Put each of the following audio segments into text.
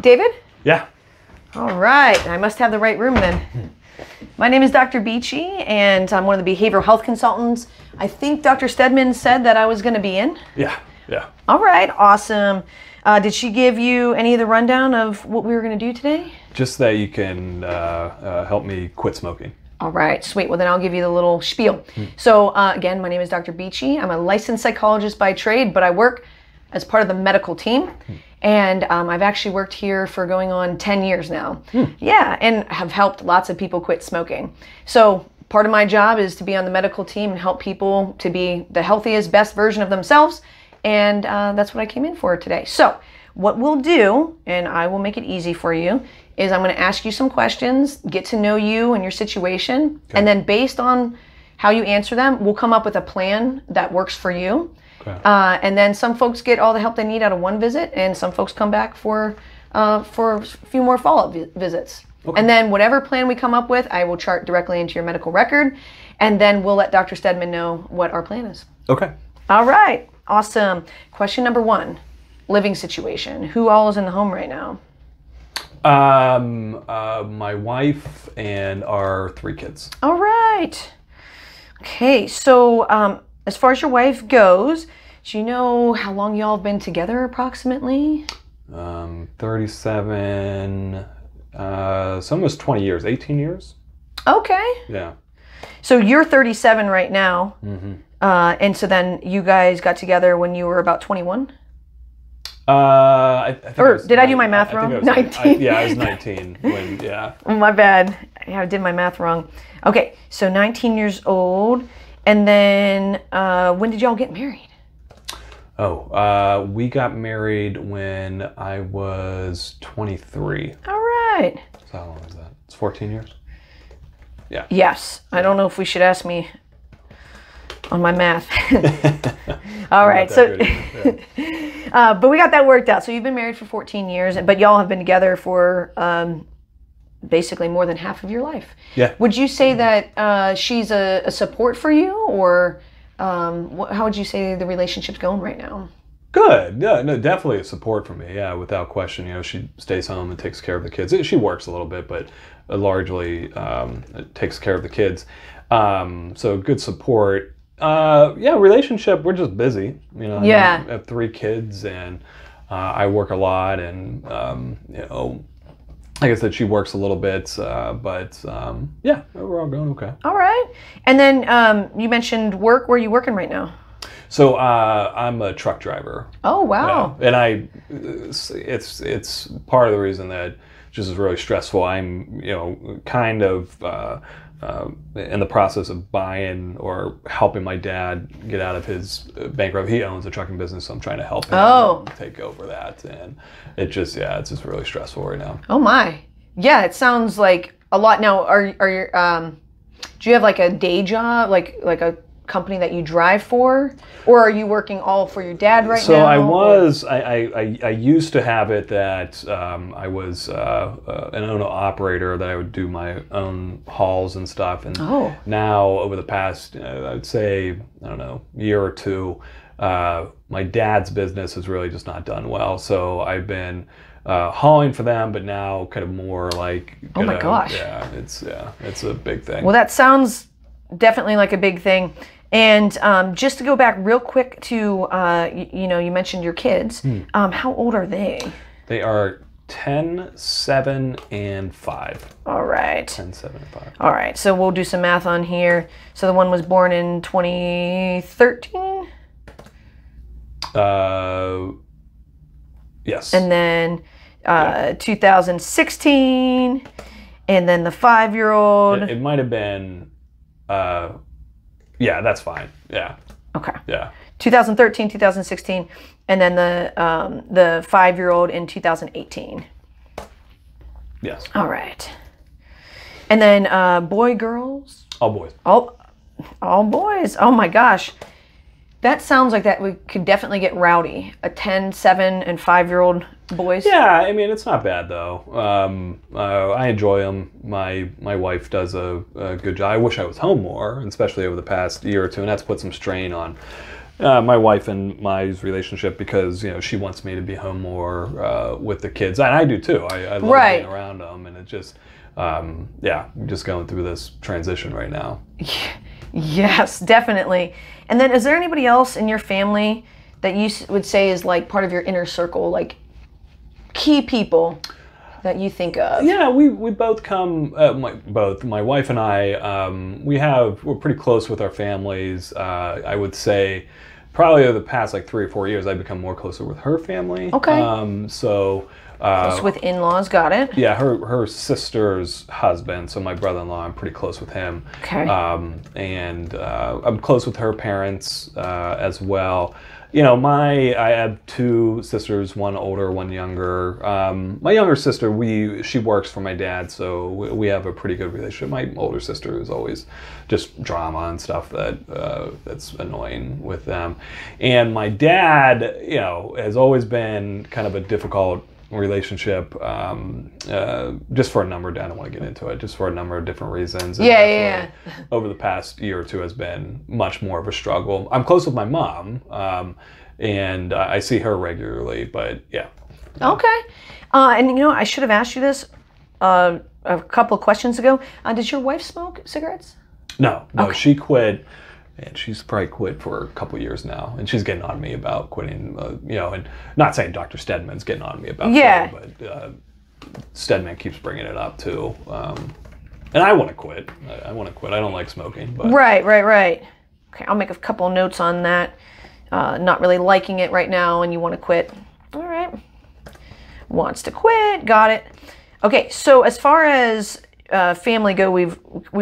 David? Yeah. All right. I must have the right room then. My name is Dr. Beachy, and I'm one of the behavioral health consultants. I think Dr. Stedman said that I was going to be in. Yeah. All right. Awesome. Did she give you any of the rundown of what we were going to do today? Just that you can help me quit smoking. All right, sweet. Well, then I'll give you the little spiel. So again, my name is Dr. Beachy. I'm a licensed psychologist by trade, but I work as part of the medical team. And I've actually worked here for going on 10 years now. Yeah, and have helped lots of people quit smoking. So part of my job is to be on the medical team and help people to be the healthiest, best version of themselves. And that's what I came in for today. So what we'll do, and I will make it easy for you, is I'm going to ask you some questions, get to know you and your situation, and then based on how you answer them, we'll come up with a plan that works for you. And then some folks get all the help they need out of one visit, and some folks come back for a few more follow-up visits. And then whatever plan we come up with, I will chart directly into your medical record, and then we'll let Dr. Stedman know what our plan is. Okay. All right. Awesome. Question number 1, living situation. Who all is in the home right now? My wife and our 3 kids. All right. Okay, so as far as your wife goes, do you know how long y'all have been together approximately? 37, it's almost 20 years, 18 years. Okay. Yeah. So you're 37 right now, and so then you guys got together when you were about 21? I think or did I do my math wrong? 19. I was 19 when, yeah. My bad. I did my math wrong. Okay, so 19 years old. And then when did y'all get married? We got married when I was 23. All right. So how long was that? It's 14 years? Yeah. Yes. I don't know if we should ask me on my math. All right. So, but we got that worked out. So you've been married for 14 years, but y'all have been together for basically more than half of your life. Yeah. Would you say that she's a support for you, or how would you say the relationship's going right now? Good. Yeah, no, definitely a support for me. Yeah, without question. You know, she stays home and takes care of the kids. She works a little bit, but largely takes care of the kids. So good support. Yeah, relationship, we're just busy. You know, yeah. I have 3 kids, and I work a lot, and you know, like I said, she works a little bit, but yeah, overall going okay. All right. And then you mentioned work. Where are you working right now? So I'm a truck driver. Oh, wow. Yeah. And it's part of the reason that just is really stressful. I'm, you know, kind of in the process of buying or helping my dad get out of his bankruptcy. He owns a trucking business, so I'm trying to help him take over that. And it's just really stressful right now. Oh my. Yeah, it sounds like a lot. Now, are you do you have like a day job, like a company that you drive for, or are you working all for your dad right now? So I used to have it that I was an owner operator, that I would do my own hauls and stuff, and now over the past I'd say, I don't know, year or two, my dad's business has really just not done well, so I've been hauling for them, but now kind of more like, oh my gosh, it's a big thing. Well, that sounds definitely like a big thing. And just to go back real quick to, you know, you mentioned your kids. How old are they? They are 10, 7, and 5. All right. 10, 7, and 5. All right. So we'll do some math on here. So the one was born in 2013? Yes. And then 2016. And then the 5-year-old. It might have been... yeah, that's fine. Yeah. Okay. Yeah. 2013, 2016, and then the 5-year-old in 2018. Yes. All right. And then boy, girls? All boys. All boys. Oh my gosh. That sounds like that we could definitely get rowdy. A 10, 7, and 5-year-old boys. Yeah, I mean, it's not bad though. I enjoy them. My wife does a good job. I wish I was home more, especially over the past year or two, and that's put some strain on my wife and my relationship, because she wants me to be home more with the kids, and I do too. I love being around them, and it just just going through this transition right now. Yes, definitely. And then, is there anybody else in your family that you would say is like part of your inner circle, like key people that you think of? Yeah, we both come. My wife and I, we're pretty close with our families. I would say, probably over the past like 3 or 4 years, I've become more closer with her family. Okay. Close with in-laws, got it. Yeah, her sister's husband, so my brother-in-law, I'm pretty close with him. Okay. And I'm close with her parents as well. I have 2 sisters, one older, one younger. My younger sister, she works for my dad, so we have a pretty good relationship. My older sister is always just drama and stuff that's annoying with them. And my dad, has always been kind of a difficult relationship, just for a number, I don't want to get into it, just for a number of different reasons. And over the past year or 2 has been much more of a struggle. I'm close with my mom, and I see her regularly, but yeah. Okay. And I should have asked you this a couple of questions ago. Does your wife smoke cigarettes? No, okay. She quit. And she's probably quit for a couple years now, and she's getting on me about quitting. And not saying Dr. Stedman's getting on me about quitting, but Stedman keeps bringing it up too. And I want to quit. I want to quit. I don't like smoking. But. Right. Okay, I'll make a couple notes on that. Not really liking it right now, and you want to quit. All right. Wants to quit. Got it. Okay, so as far as family go, we've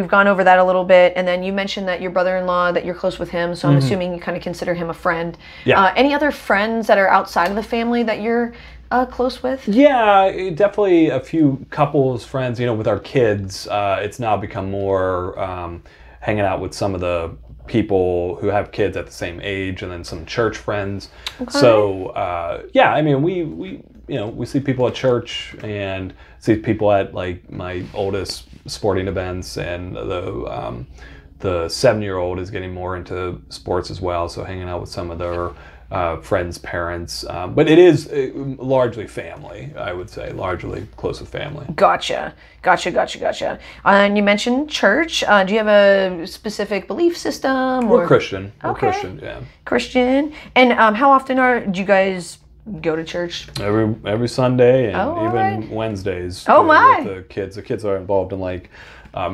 gone over that a little bit, and then you mentioned that your brother-in-law, that you're close with him, so I'm assuming you kind of consider him a friend. Yeah. Any other friends that are outside of the family that you're close with? Yeah, definitely a few couples, friends. With our kids, it's now become more hanging out with some of the people who have kids at the same age, and then some church friends. Okay. So we see people at church and see people at like my oldest sporting events, and the 7-year-old is getting more into sports as well, so hanging out with some of their friends' parents. But it is largely family, I would say, largely close with family. Gotcha. And you mentioned church. Do you have a specific belief system? We're Christian. Okay. We're Christian, yeah. Christian. And how often do you guys go to church? Every Sunday, and Wednesdays. Oh my! With the kids. The kids are involved in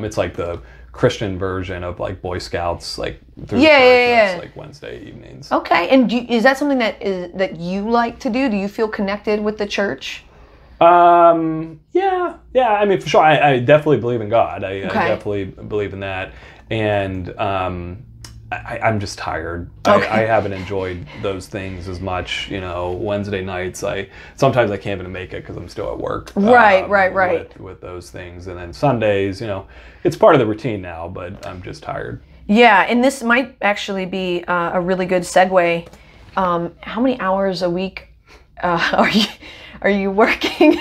it's like the Christian version of like Boy Scouts, like through the church. It's like Wednesday evenings. Okay, and is that something that you like to do? Do you feel connected with the church? Yeah. I mean, for sure. I definitely believe in God. I definitely believe in that, and I'm just tired. Okay. I haven't enjoyed those things as much. Wednesday nights, sometimes I can't even make it because I'm still at work. Right. With those things, and then Sundays, it's part of the routine now, but I'm just tired. Yeah, and this might actually be a really good segue. How many hours a week are you working?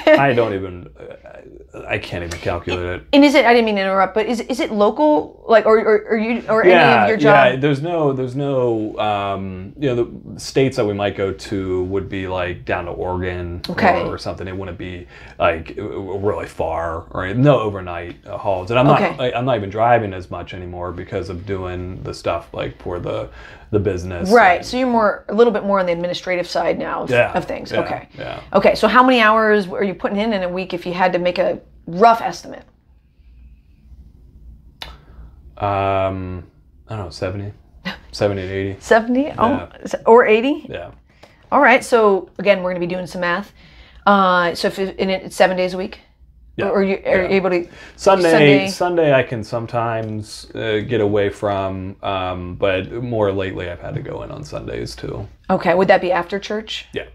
I can't even calculate it. And is it? I didn't mean to interrupt, but is it local? Like, or any of your job? Yeah. There's no. The states that we might go to would be like down to Oregon or something. It wouldn't be like really far, or no overnight hauls. And I'm not even driving as much anymore because of doing the stuff like for the business. Right. So you're a little bit more on the administrative side now of things. Yeah, okay. Yeah. Okay. So how many hours are you putting in a week if you had to make a rough estimate? I don't know, 70 to 80. 70? Yeah. Or 80? Yeah. All right. So again, we're going to be doing some math. So if it's 7 days a week? Yeah. Or are you able to? Sunday I can sometimes get away from, but more lately I've had to go in on Sundays too. Okay. Would that be after church? Yeah.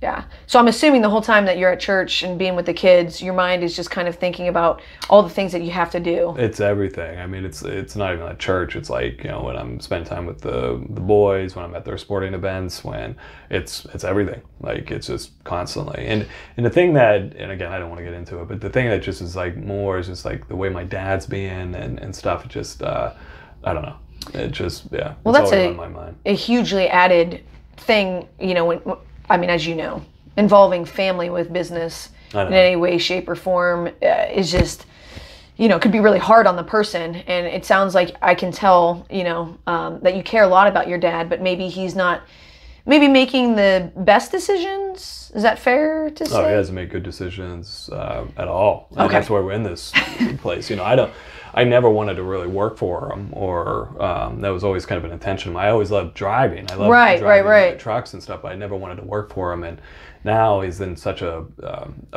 Yeah. So I'm assuming the whole time that you're at church and being with the kids, your mind is just kind of thinking about all the things that you have to do. It's everything. I mean, it's not even at church. It's like, when I'm spending time with the boys, when I'm at their sporting events, when it's everything. Like, it's just constantly. And the thing that, and again, I don't want to get into it, but the thing that just is like more is just like the way my dad's being and stuff. It just, I don't know. it just, yeah, well, it's that's always on my mind. A hugely added thing, you know, I mean, as you know, involving family with business in any way, shape, or form is just, you know, it could be really hard on the person. And it sounds like I can tell, you know, that you care a lot about your dad, but maybe he's not making the best decisions. Is that fair to say? Oh, he doesn't make good decisions at all. And that's why we're in this place. You know, I never wanted to really work for him, or that was always kind of an intention. I always loved driving. I loved driving trucks and stuff, but I never wanted to work for him. And now he's in such a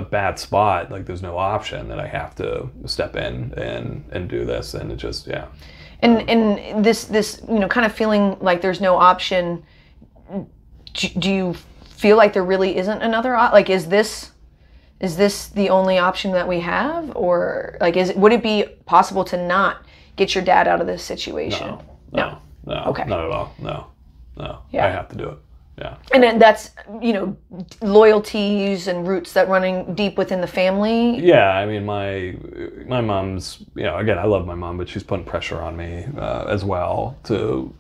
bad spot. Like, there's no option that I have to step in and do this. And it just, yeah. And this, you know, kind of feeling like there's no option. Do you feel like there really isn't another like, is this the only option that we have, or like, would it be possible to not get your dad out of this situation? No. Okay. Not at all. No. Yeah. I have to do it. Yeah. And then that's, you know, loyalties and roots that running deep within the family. Yeah, I mean, my mom's, you know, again, I love my mom, but she's putting pressure on me as well to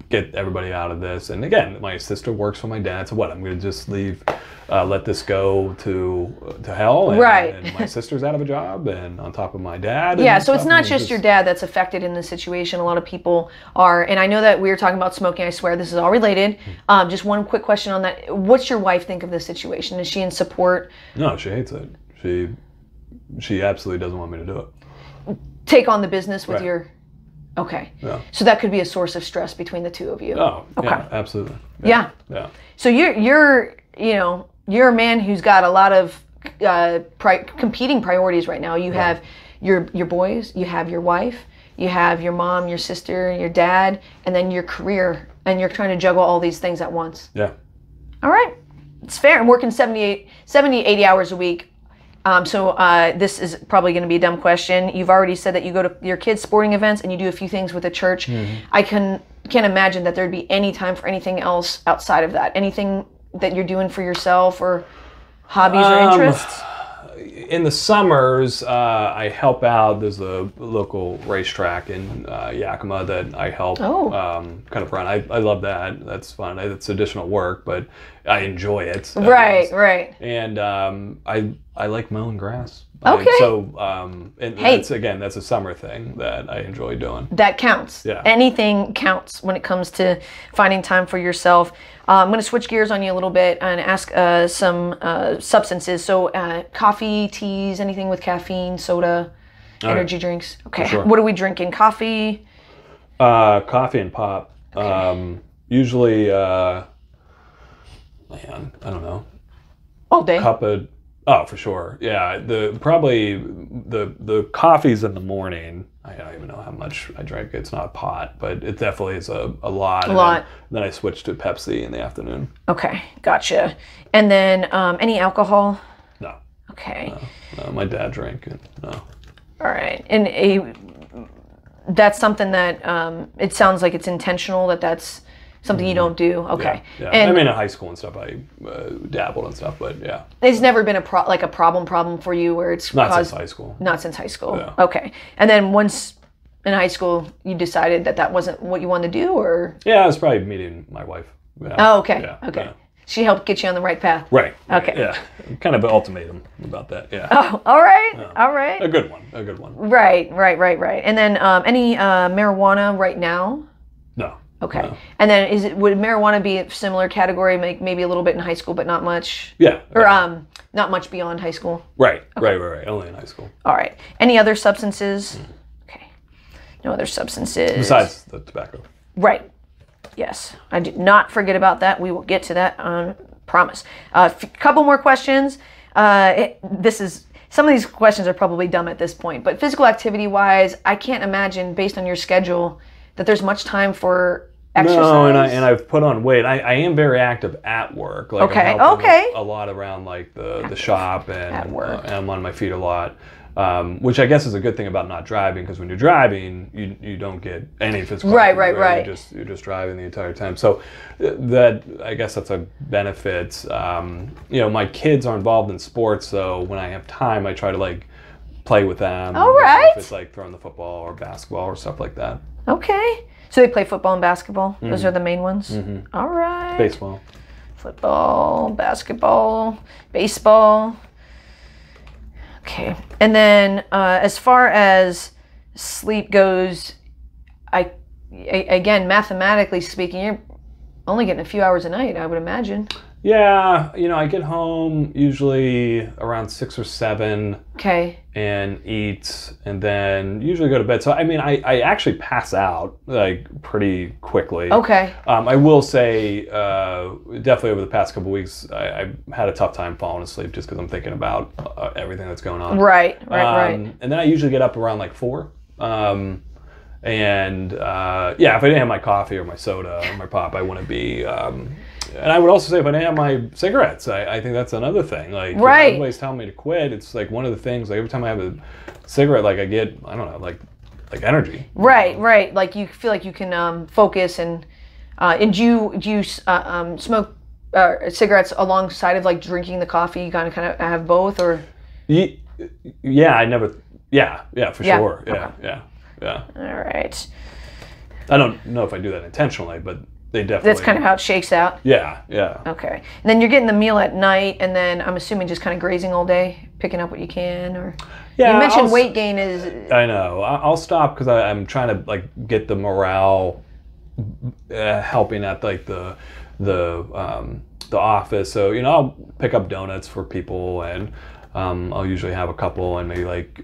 get everybody out of this. And again, my sister works for my dad, so what? I'm going to just leave, let this go to hell, and my sister's out of a job, and on top of my dad. Yeah, so it's not just your dad that's affected in this situation. A lot of people are, and I know that we were talking about smoking. I swear this is all related. Just one quick question on that. What's your wife think of this situation? Is she in support? No, she hates it. She absolutely doesn't want me to do it. Take on the business with your... Okay. Yeah. So that could be a source of stress between the two of you. Oh, okay. Yeah, absolutely. Yeah. So you're you know, you're a man who's got a lot of competing priorities right now. You have your boys, you have your wife, you have your mom, your sister, your dad, and then your career, and you're trying to juggle all these things at once. Yeah. All right. It's fair. I'm working 70, 80 hours a week. So this is probably going to be a dumb question. You've already said that you go to your kids' sporting events and you do a few things with the church. Mm-hmm. I can't imagine that there'd be any time for anything else outside of that. Anything that you're doing for yourself, or hobbies or interests? In the summers, I help out. There's a local racetrack in Yakima that I help kind of run. I love that. That's fun. It's additional work, but I enjoy it. Right. And I like mowing grass. Okay. That's a summer thing that I enjoy doing. That counts. Yeah. Anything counts when it comes to finding time for yourself. I'm going to switch gears on you a little bit and ask some substances. So coffee, teas, anything with caffeine, soda, energy drinks. Okay. Sure. What are we drinking? Coffee? Coffee and pop. Okay. Usually, man, I don't know. All day? Cup of... Oh, for sure. Yeah, the coffees in the morning. I don't even know how much I drink. It's not a pot, but it definitely is a lot. Then I switch to Pepsi in the afternoon. Okay, gotcha. And then any alcohol? No. Okay. No, my dad drank. No. All right, and that's something that it sounds like it's intentional. That's something you don't do. Okay. Yeah. And I mean, in high school and stuff, I dabbled and stuff, but yeah. It's never been a problem for you where it's not since high school. Not since high school. Yeah. Okay. And then once in high school, you decided that wasn't what you wanted to do, or? Yeah, I was probably meeting my wife. Yeah. Oh, okay. Yeah. Okay. Yeah. She helped get you on the right path. Right. Okay. Yeah. Kind of an ultimatum about that. Yeah. Oh, all right. Yeah. All right. A good one. Right. And then any marijuana right now? No. Okay. No. And then would marijuana be a similar category, maybe a little bit in high school, but not much? Yeah. Or not much beyond high school? Right. Okay. Right. Only in high school. All right. Any other substances? Okay. No other substances. Besides the tobacco. Right. Yes. I did not forget about that. We will get to that. Promise. A couple more questions. Some of these questions are probably dumb at this point, but physical activity wise, I can't imagine based on your schedule that there's much time for exercise. No, and I've put on weight. I am very active at work. Like, okay. I'm helping a lot around like the shop, and at work. And I'm on my feet a lot. Which I guess is a good thing about not driving, because when you're driving, you don't get any physical activity. Right. You're just driving the entire time. So I guess that's a benefit. My kids are involved in sports, so when I have time, I try to play with them. All right. If it's like throwing the football or basketball or stuff like that. Okay. So they play football and basketball? Those are the main ones? All right. Baseball. Football, basketball, baseball. Okay. And then as far as sleep goes, again, mathematically speaking, you're only getting a few hours a night, I would imagine. Yeah, I get home usually around 6 or 7. Okay. And eat, and then usually go to bed. So I actually pass out like pretty quickly. Okay. I will say, definitely over the past couple of weeks, I had a tough time falling asleep just because I'm thinking about everything that's going on. Right. And then I usually get up around like 4. If I didn't have my coffee or my soda or my pop, I wouldn't be. And I would also say if I didn't have my cigarettes, I think that's another thing. Like, everybody's telling me to quit. It's like one of the things. Like every time I have a cigarette, like I get, I don't know, like energy. Right. Like you feel like you can focus and do you smoke cigarettes alongside of like drinking the coffee? You kind of have both, or? Yeah, I never. Yeah, for sure. Yeah. All right. I don't know if I do that intentionally, but they definitely. That's kind of how it shakes out. Yeah. Okay. And then you're getting the meal at night, and then I'm assuming just kind of grazing all day, picking up what you can, or. Yeah. You mentioned weight gain is. I know. I'll stop because I'm trying to like get the morale, helping at like the office. So I'll pick up donuts for people and. I'll usually have a couple and maybe like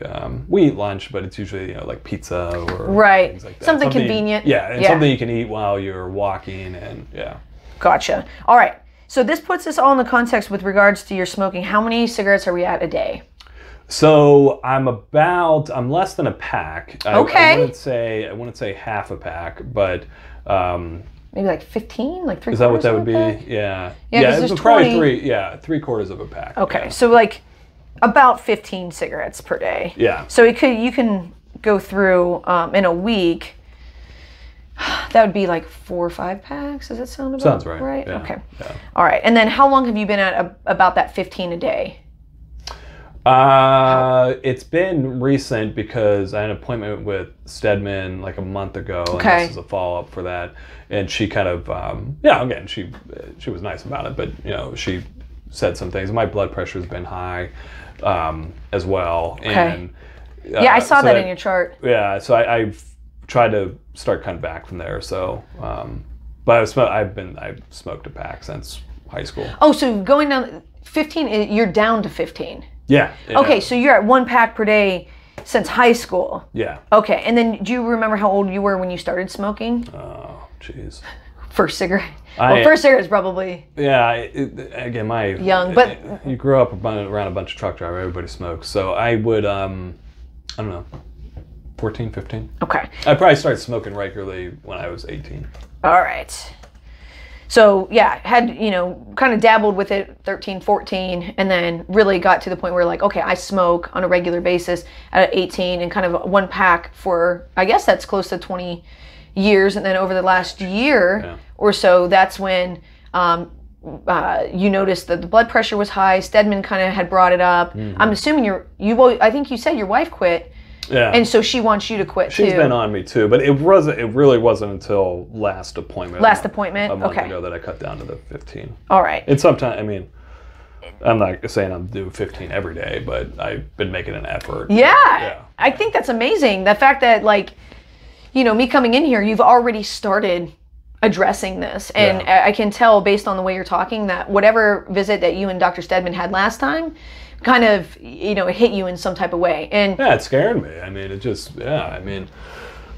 we eat lunch, but it's usually like pizza or things like that. Something convenient. Something you can eat while you're walking and Gotcha. All right. So this puts us all in the context with regards to your smoking. How many cigarettes are we at a day? So I'm less than a pack. Okay. I wouldn't say half a pack, but. Maybe like 15, like 3/4. Is that what that would be? Pack? Yeah. Yeah, it's probably 3/4 of a pack. Okay, so like. About 15 cigarettes per day. Yeah. So you can go through in a week. That would be like 4 or 5 packs. Does that sound about Sounds right? Right. Yeah. Okay. Yeah. All right. And then how long have you been at about that 15 a day? It's been recent because I had an appointment with Stedman like a month ago, and this is a follow up for that. And she kind of again she was nice about it, but she said some things. My blood pressure has been high. As well. Okay. And I saw that in your chart. Yeah, so I've tried to start cutting back from there. So, but I've smoked a pack since high school. Oh, so going down 15, you're down to 15. Yeah. Okay, so you're at 1 pack per day since high school. Yeah. Okay, and then do you remember how old you were when you started smoking? Oh, jeez. First cigarette. First cigarette is probably. Yeah, again, young, but you grew up around a bunch of truck drivers. Everybody smokes, so I would, I don't know, 14, 15. Okay. I probably started smoking regularly when I was 18. All right. So had kind of dabbled with it 13, 14, and then really got to the point where like, okay, I smoke on a regular basis at 18, and kind of 1 pack for, I guess that's close to 20 years, and then over the last year or so, that's when you noticed that the blood pressure was high. Stedman kind of had brought it up. Mm-hmm. I'm assuming I think you said your wife quit. Yeah. And so she wants you to quit too. She's been on me too, but it really wasn't until last appointment. A month ago that I cut down to the 15. All right. And sometimes, I'm not saying I'm doing 15 every day, but I've been making an effort. Yeah. I think that's amazing. The fact that me coming in here, you've already started addressing this. And I can tell based on the way you're talking that whatever visit that you and Dr. Stedman had last time kind of, it hit you in some type of way. And it scared me. It just, I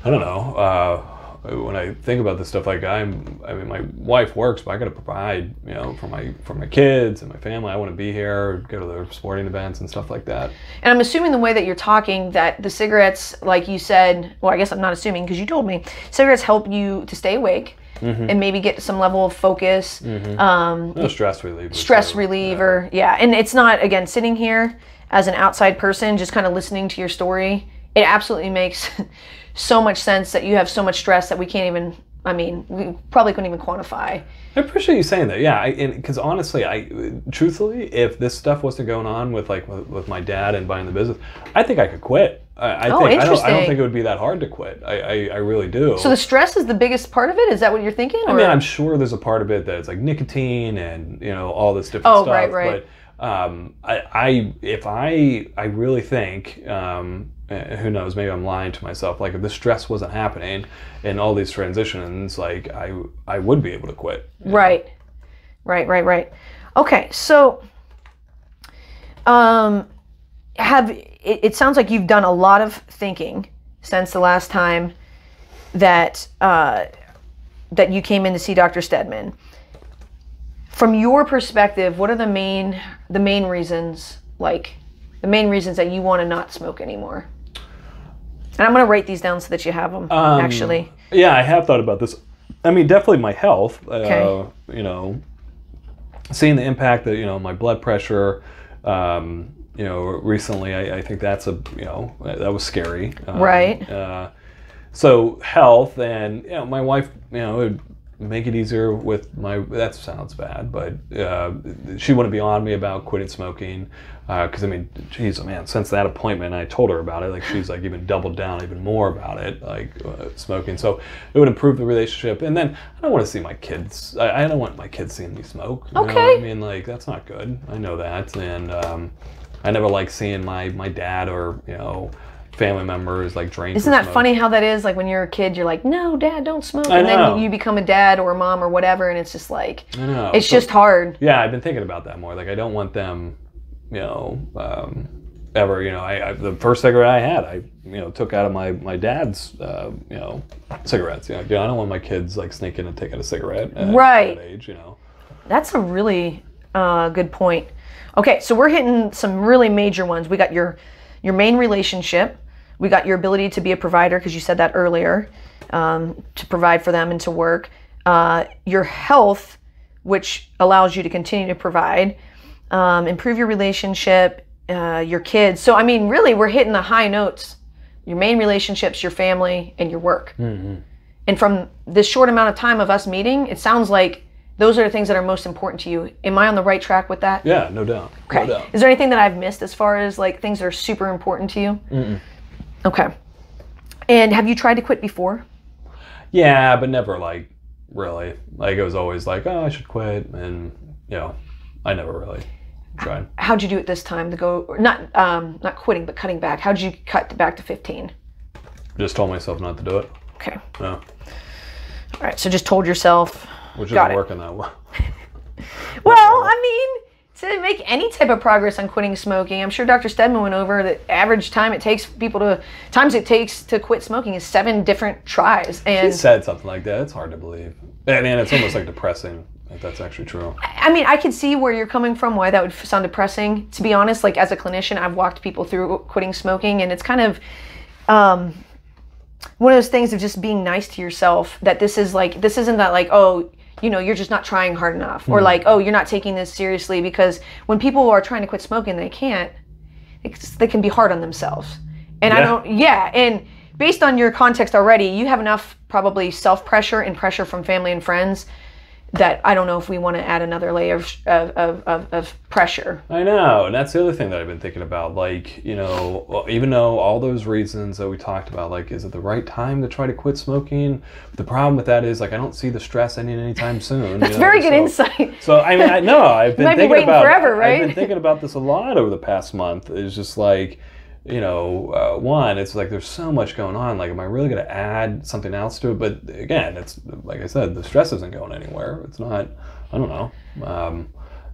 don't know. When I think about this stuff, like my wife works, but I got to provide, for my kids and my family. I want to be here, go to their sporting events and stuff like that. And I'm assuming the way that you're talking that the cigarettes, like you said, well, I guess I'm not assuming because you told me, cigarettes help you to stay awake. Mm-hmm. And maybe get some level of focus. Mm-hmm. Stress reliever. Stress reliever, And it's not, again, sitting here as an outside person, just kind of listening to your story. It absolutely makes so much sense that you have so much stress that we can't even I mean, we probably couldn't even quantify. I appreciate you saying that. Yeah, because honestly, truthfully, if this stuff wasn't going on with with my dad and buying the business, I think I could quit. I don't think it would be that hard to quit. I really do. So the stress is the biggest part of it? Is that what you're thinking? I mean, I'm sure there's a part of it that's like nicotine and all this different stuff. Right, right. But I really think, who knows, maybe I'm lying to myself, like if the stress wasn't happening in all these transitions, like I would be able to quit. Right. Right. Okay, so it sounds like you've done a lot of thinking since the last time that you came in to see Dr. Stedman. From your perspective, what are the main reasons, that you want to not smoke anymore? And I'm going to write these down so that you have them, actually. Yeah, I have thought about this. I mean, definitely my health. Okay. Seeing the impact that, my blood pressure, recently, I think that's that was scary. Right. So health and, my wife, it would make it easier with that sounds bad, but she wouldn't be on me about quitting smoking. Because, I mean, geez, man, since that appointment, I told her about it, like, she's, like, even doubled down even more about it, like, smoking. So it would improve the relationship. And then I don't want to see my kids. I don't want my kids seeing me smoke. You know? I mean, like, that's not good. I know that. And I never like seeing my dad or, family members, like, drink. Isn't that funny how that is? Like, when you're a kid, you're like, no, Dad, don't smoke. And then you become a dad or a mom or whatever, and it's just like, I know. It's just hard. Yeah, I've been thinking about that more. Like, I don't want them... ever, the first cigarette I had, I took out of my dad's, cigarettes. I don't want my kids like sneaking and taking a cigarette at that age. That's a really good point. Okay, so we're hitting some really major ones. We got your main relationship. We got your ability to be a provider, because you said that earlier, to provide for them and to work. Your health, which allows you to continue to provide. Improve your relationship, your kids. So, I mean, really, we're hitting the high notes. Your main relationships, your family, and your work. Mm-hmm. And from this short amount of time of us meeting, it sounds like those are the things that are most important to you. Am I on the right track with that? Yeah, no doubt. Okay. No doubt. Is there anything that I've missed as far as, like, things that are super important to you? Mm-mm. Okay. And have you tried to quit before? Yeah, but never, like, really. Like, it was always like, oh, I should quit. And, I never really... tried. How'd you do it this time to go, not quitting, but cutting back? How'd you cut back to 15? Just told myself not to do it. Okay. Yeah. All right, so just told yourself. Which isn't working that well. Well, I mean, to make any type of progress on quitting smoking, I'm sure Dr. Stedman went over the average time it takes to quit smoking is 7 different tries. And he said something like that. It's hard to believe. I mean, it's almost like depressing. If that's actually true. I mean, I could see where you're coming from, why that would sound depressing. To be honest, like, as a clinician, I've walked people through quitting smoking, and it's kind of one of those things of just being nice to yourself, that this isn't that, like, oh, you're just not trying hard enough, or like, oh, you're not taking this seriously, because when people are trying to quit smoking, they can't. They can be hard on themselves. And and based on your context already, you have enough probably self-pressure and pressure from family and friends that I don't know if we want to add another layer of pressure. I know, and that's the other thing that I've been thinking about. Like, even though all those reasons that we talked about, like, is it the right time to try to quit smoking? The problem with that is, like, I don't see the stress ending anytime soon. That's very good insight. So, I mean, I've been thinking about forever, right? I've been thinking about this a lot over the past month. It's just like, one, it's like there's so much going on. Like, am I really going to add something else to it? But again, it's like I said, the stress isn't going anywhere. It's not. I don't know.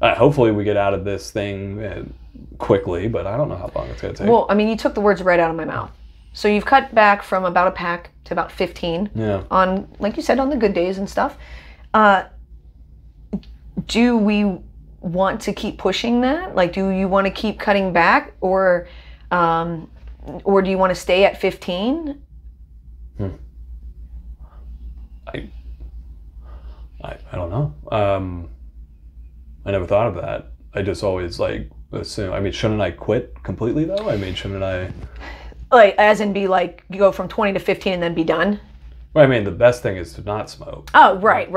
Hopefully, we get out of this thing quickly, but I don't know how long it's going to take. Well, I mean, you took the words right out of my mouth. So you've cut back from about a pack to about 15. Yeah. On, like you said, on the good days and stuff. Do we want to keep pushing that? Like, do you want to keep cutting back, or do you want to stay at 15? I don't know. I never thought of that. I just always like assume. I mean, shouldn't I quit completely though? I mean, shouldn't I? Like, as in, be like, you go from 20 to 15 and then be done? Well, I mean, the best thing is to not smoke. Oh, right.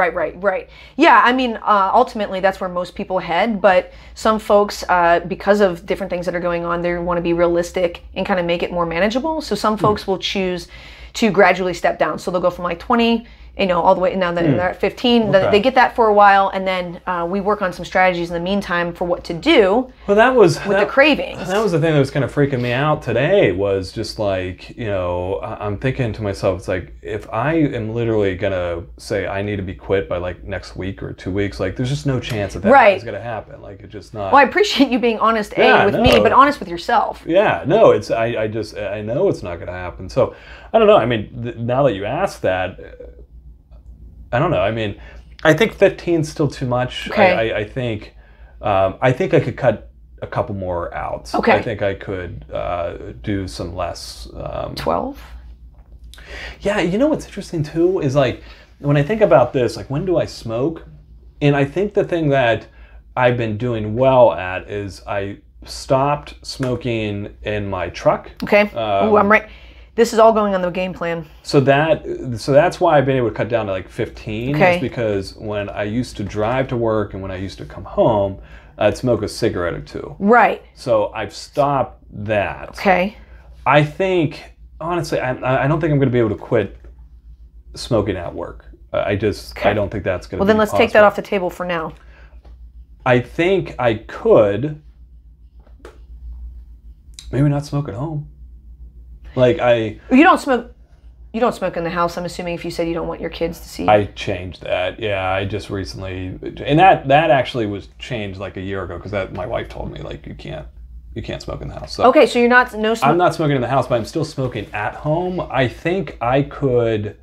Yeah, I mean, ultimately, that's where most people head. But some folks, because of different things that are going on, they want to be realistic and kind of make it more manageable. So some folks will choose to gradually step down. So they'll go from like 20, all the way, now that they're at 15, they get that for a while, and then we work on some strategies in the meantime for what to do with the cravings. That was the thing that was kind of freaking me out today, was just like, I'm thinking to myself, it's like, if I am literally going to say I need to be quit by like next week or 2 weeks, like there's just no chance that is going to happen. Like it's just not. Well, I appreciate you being honest, with me, but honest with yourself. Yeah, no, I know it's not going to happen. So I don't know. I mean, now that you ask that, I don't know. I mean, I think 15 is still too much. Okay. I think I could cut a couple more out. Okay. I think I could do some less. 12? Yeah, what's interesting too is like when I think about this, like when do I smoke? And I think the thing that I've been doing well at is I stopped smoking in my truck. Okay. I'm right. This is all going on the game plan. So that's why I've been able to cut down to like 15. Okay. Is because when I used to drive to work and when I used to come home, I'd smoke a cigarette or two. Right. So I've stopped that. Okay. I think, honestly, I don't think I'm going to be able to quit smoking at work. I don't think that's going to be possible. Well, then let's take that off the table for now. I think I could maybe not smoke at home. Like You don't smoke in the house, I'm assuming, if you said you don't want your kids to see. I changed that. Yeah, I just recently, and that actually was changed like a year ago, because my wife told me like you can't smoke in the house. So okay, so you're not I'm not smoking in the house, but I'm still smoking at home. I think I could.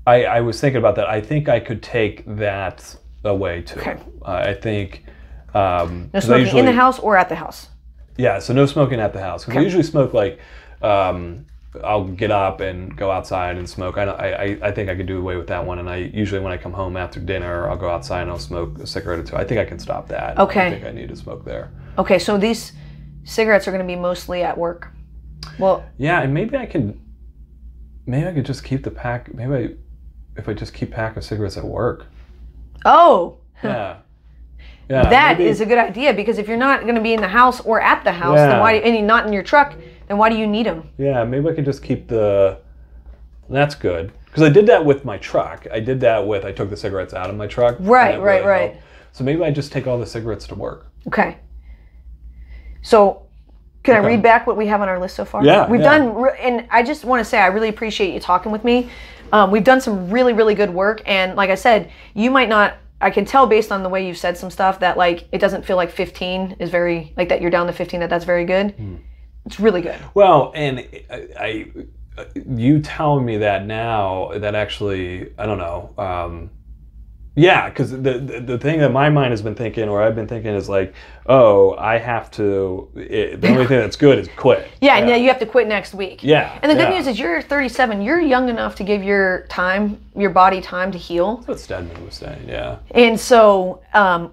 I was thinking about that. I think I could take that away too. Okay. I think. No smoking in the house or at the house. Yeah, so no smoking at the house. Because I usually smoke like, I'll get up and go outside and smoke. I think I could do away with that one. And I usually, when I come home after dinner, I'll go outside and I'll smoke a cigarette or two. I think I can stop that. Okay. I think I need to smoke there. Okay, so these cigarettes are going to be mostly at work. Well. Yeah, and maybe I could just keep the pack. If I just keep a pack of cigarettes at work. Oh. Yeah. Yeah, that is a good idea, because if you're not going to be in the house or at the house, then and you're not in your truck, then why do you need them? Yeah, maybe I could just keep that's good. Because I did that with my truck. I took the cigarettes out of my truck. Right. So maybe I just take all the cigarettes to work. Okay. So can I read back what we have on our list so far? Yeah. We've done, and I just want to say I really appreciate you talking with me. We've done some really, really good work. And like I said, you might not, I can tell based on the way you've said some stuff that like it doesn't feel like 15 is very, like that you're down to 15, that's very good. It's really good. Well, and you telling me that now, that actually, I don't know. Yeah, because the thing that my mind has been thinking, or I've been thinking, is like, oh, I have to. The only thing that's good is quit. Yeah, and you have to quit next week. Yeah. And the good news is you're 37. You're young enough to give your body time to heal. That's what Stedman was saying. Yeah. And so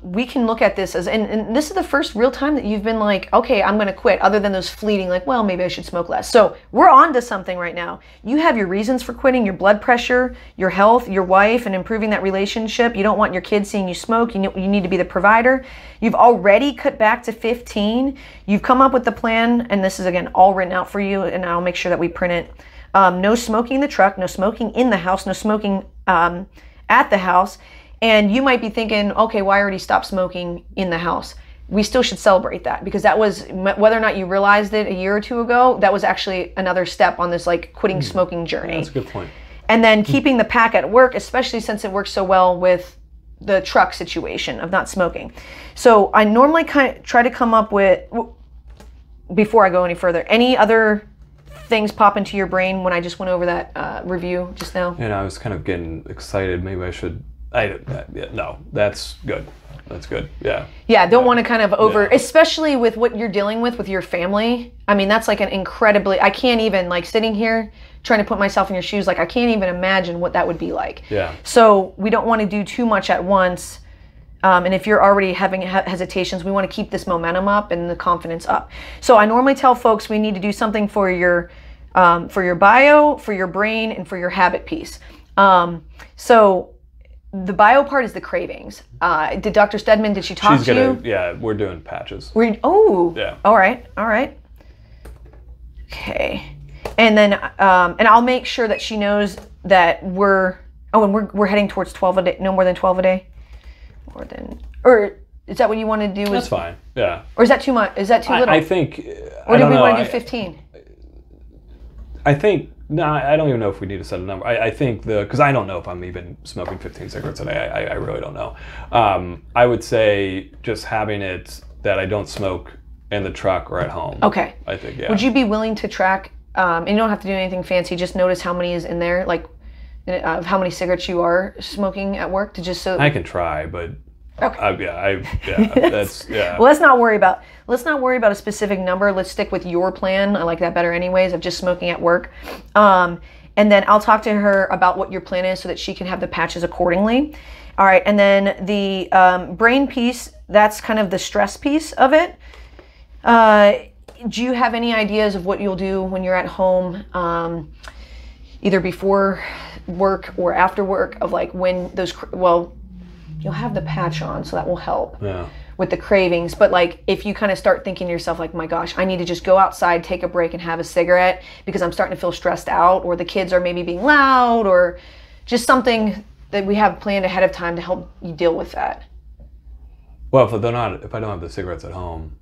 we can look at this as, and this is the first real time that you've been like, okay, I'm going to quit. Other than those fleeting, like, well, maybe I should smoke less. So we're on to something right now. You have your reasons for quitting: your blood pressure, your health, your wife, and improving that relationship. You don't want your kids seeing you smoke. You need to be the provider. You've already cut back to 15. You've come up with the plan, and this is, again, all written out for you, and I'll make sure that we print it. No smoking in the truck, no smoking in the house, no smoking at the house. And you might be thinking, okay, well, I already stopped smoking in the house. We still should celebrate that, because that was, whether or not you realized it a year or two ago, that was actually another step on this like quitting smoking journey. That's a good point. And then keeping the pack at work, especially since it works so well with the truck situation of not smoking. So I normally try to come up with, before I go any further, any other things pop into your brain when I just went over that review just now? And I was kind of getting excited. Maybe I should. No, that's good. That's good. Yeah. Yeah, don't want to kind of especially with what you're dealing with your family. I mean, that's like an incredibly, I can't even, like, sitting here trying to put myself in your shoes, like I can't even imagine what that would be like. Yeah. So we don't want to do too much at once. And if you're already having hesitations, we want to keep this momentum up and the confidence up. So I normally tell folks we need to do something for your for your bio, for your brain, and for your habit piece. So the bio part is the cravings. Did Dr. Stedman, did she talk to you? Yeah, we're doing patches. Yeah. All right. Okay. And then, and I'll make sure that she knows that we're heading towards 12 a day, no more than 12 a day. Or is that what you want to do? That's fine. Yeah. Or is that too much? Is that too little? I think. Or do we want to do 15? I think. No, I don't even know if we need to set a number. I think because I don't know if I'm even smoking 15 cigarettes a day. I really don't know. I would say just having it that I don't smoke in the truck or at home. Okay. I think, yeah. Would you be willing to track, and you don't have to do anything fancy, just notice how many is in there, like of how many cigarettes you are smoking at work to just so... I can try, but... Okay. That's, yeah. Well, let's not worry about a specific number. Let's stick with your plan. I like that better anyways, of just smoking at work. And then I'll talk to her about what your plan is so that she can have the patches accordingly. All right, and then the brain piece, that's kind of the stress piece of it. Do you have any ideas of what you'll do when you're at home, either before work or after work, of like when those, well, you'll have the patch on, so that will help with the cravings. But like, if you kind of start thinking to yourself, like, my gosh, I need to just go outside, take a break and have a cigarette because I'm starting to feel stressed out, or the kids are maybe being loud, or just something that we have planned ahead of time to help you deal with that. Well, if I don't have the cigarettes at home,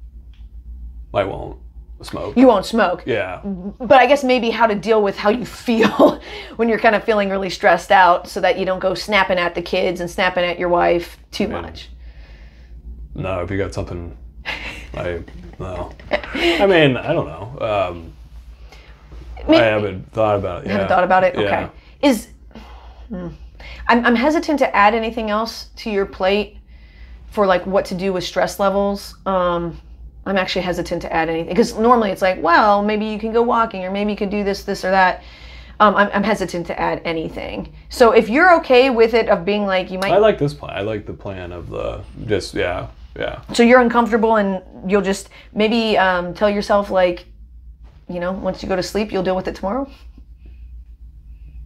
I won't smoke. You won't smoke. Yeah. But I guess maybe how to deal with how you feel when you're kind of feeling really stressed out, so that you don't go snapping at the kids and snapping at your wife too much. No, if you got something, no. I mean, I don't know. I haven't thought about it. You haven't thought about it? Okay. Yeah. I'm hesitant to add anything else to your plate for like what to do with stress levels. I'm actually hesitant to add anything because normally it's like, well, maybe you can go walking, or maybe you could do this or that. I'm hesitant to add anything. So if you're okay with it, of being like, you might... I like this plan. I like the plan of yeah. So you're uncomfortable, and you'll just maybe tell yourself, like, once you go to sleep, you'll deal with it tomorrow?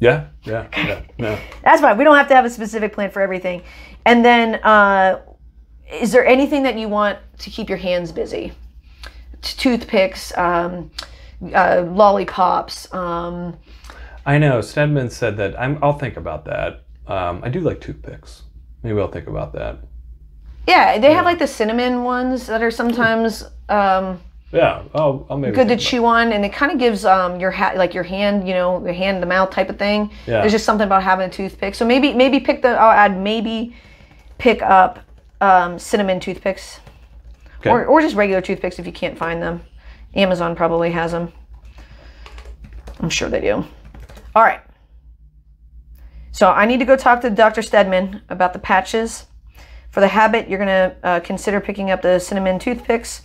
Yeah. That's fine. We don't have to have a specific plan for everything. And then... is there anything that you want to keep your hands busy? Toothpicks, lollipops. I know. Stedman said that. I'll think about that. I do like toothpicks. Maybe I'll think about that. Yeah, they have like the cinnamon ones that are sometimes I'll maybe good to chew on, and it kind of gives your hand, your hand to mouth type of thing. Yeah. There's just something about having a toothpick. So maybe pick up cinnamon toothpicks, okay. or just regular toothpicks if you can't find them. Amazon probably has them. I'm sure they do. All right. So I need to go talk to Dr. Stedman about the patches. For the habit, you're going to consider picking up the cinnamon toothpicks,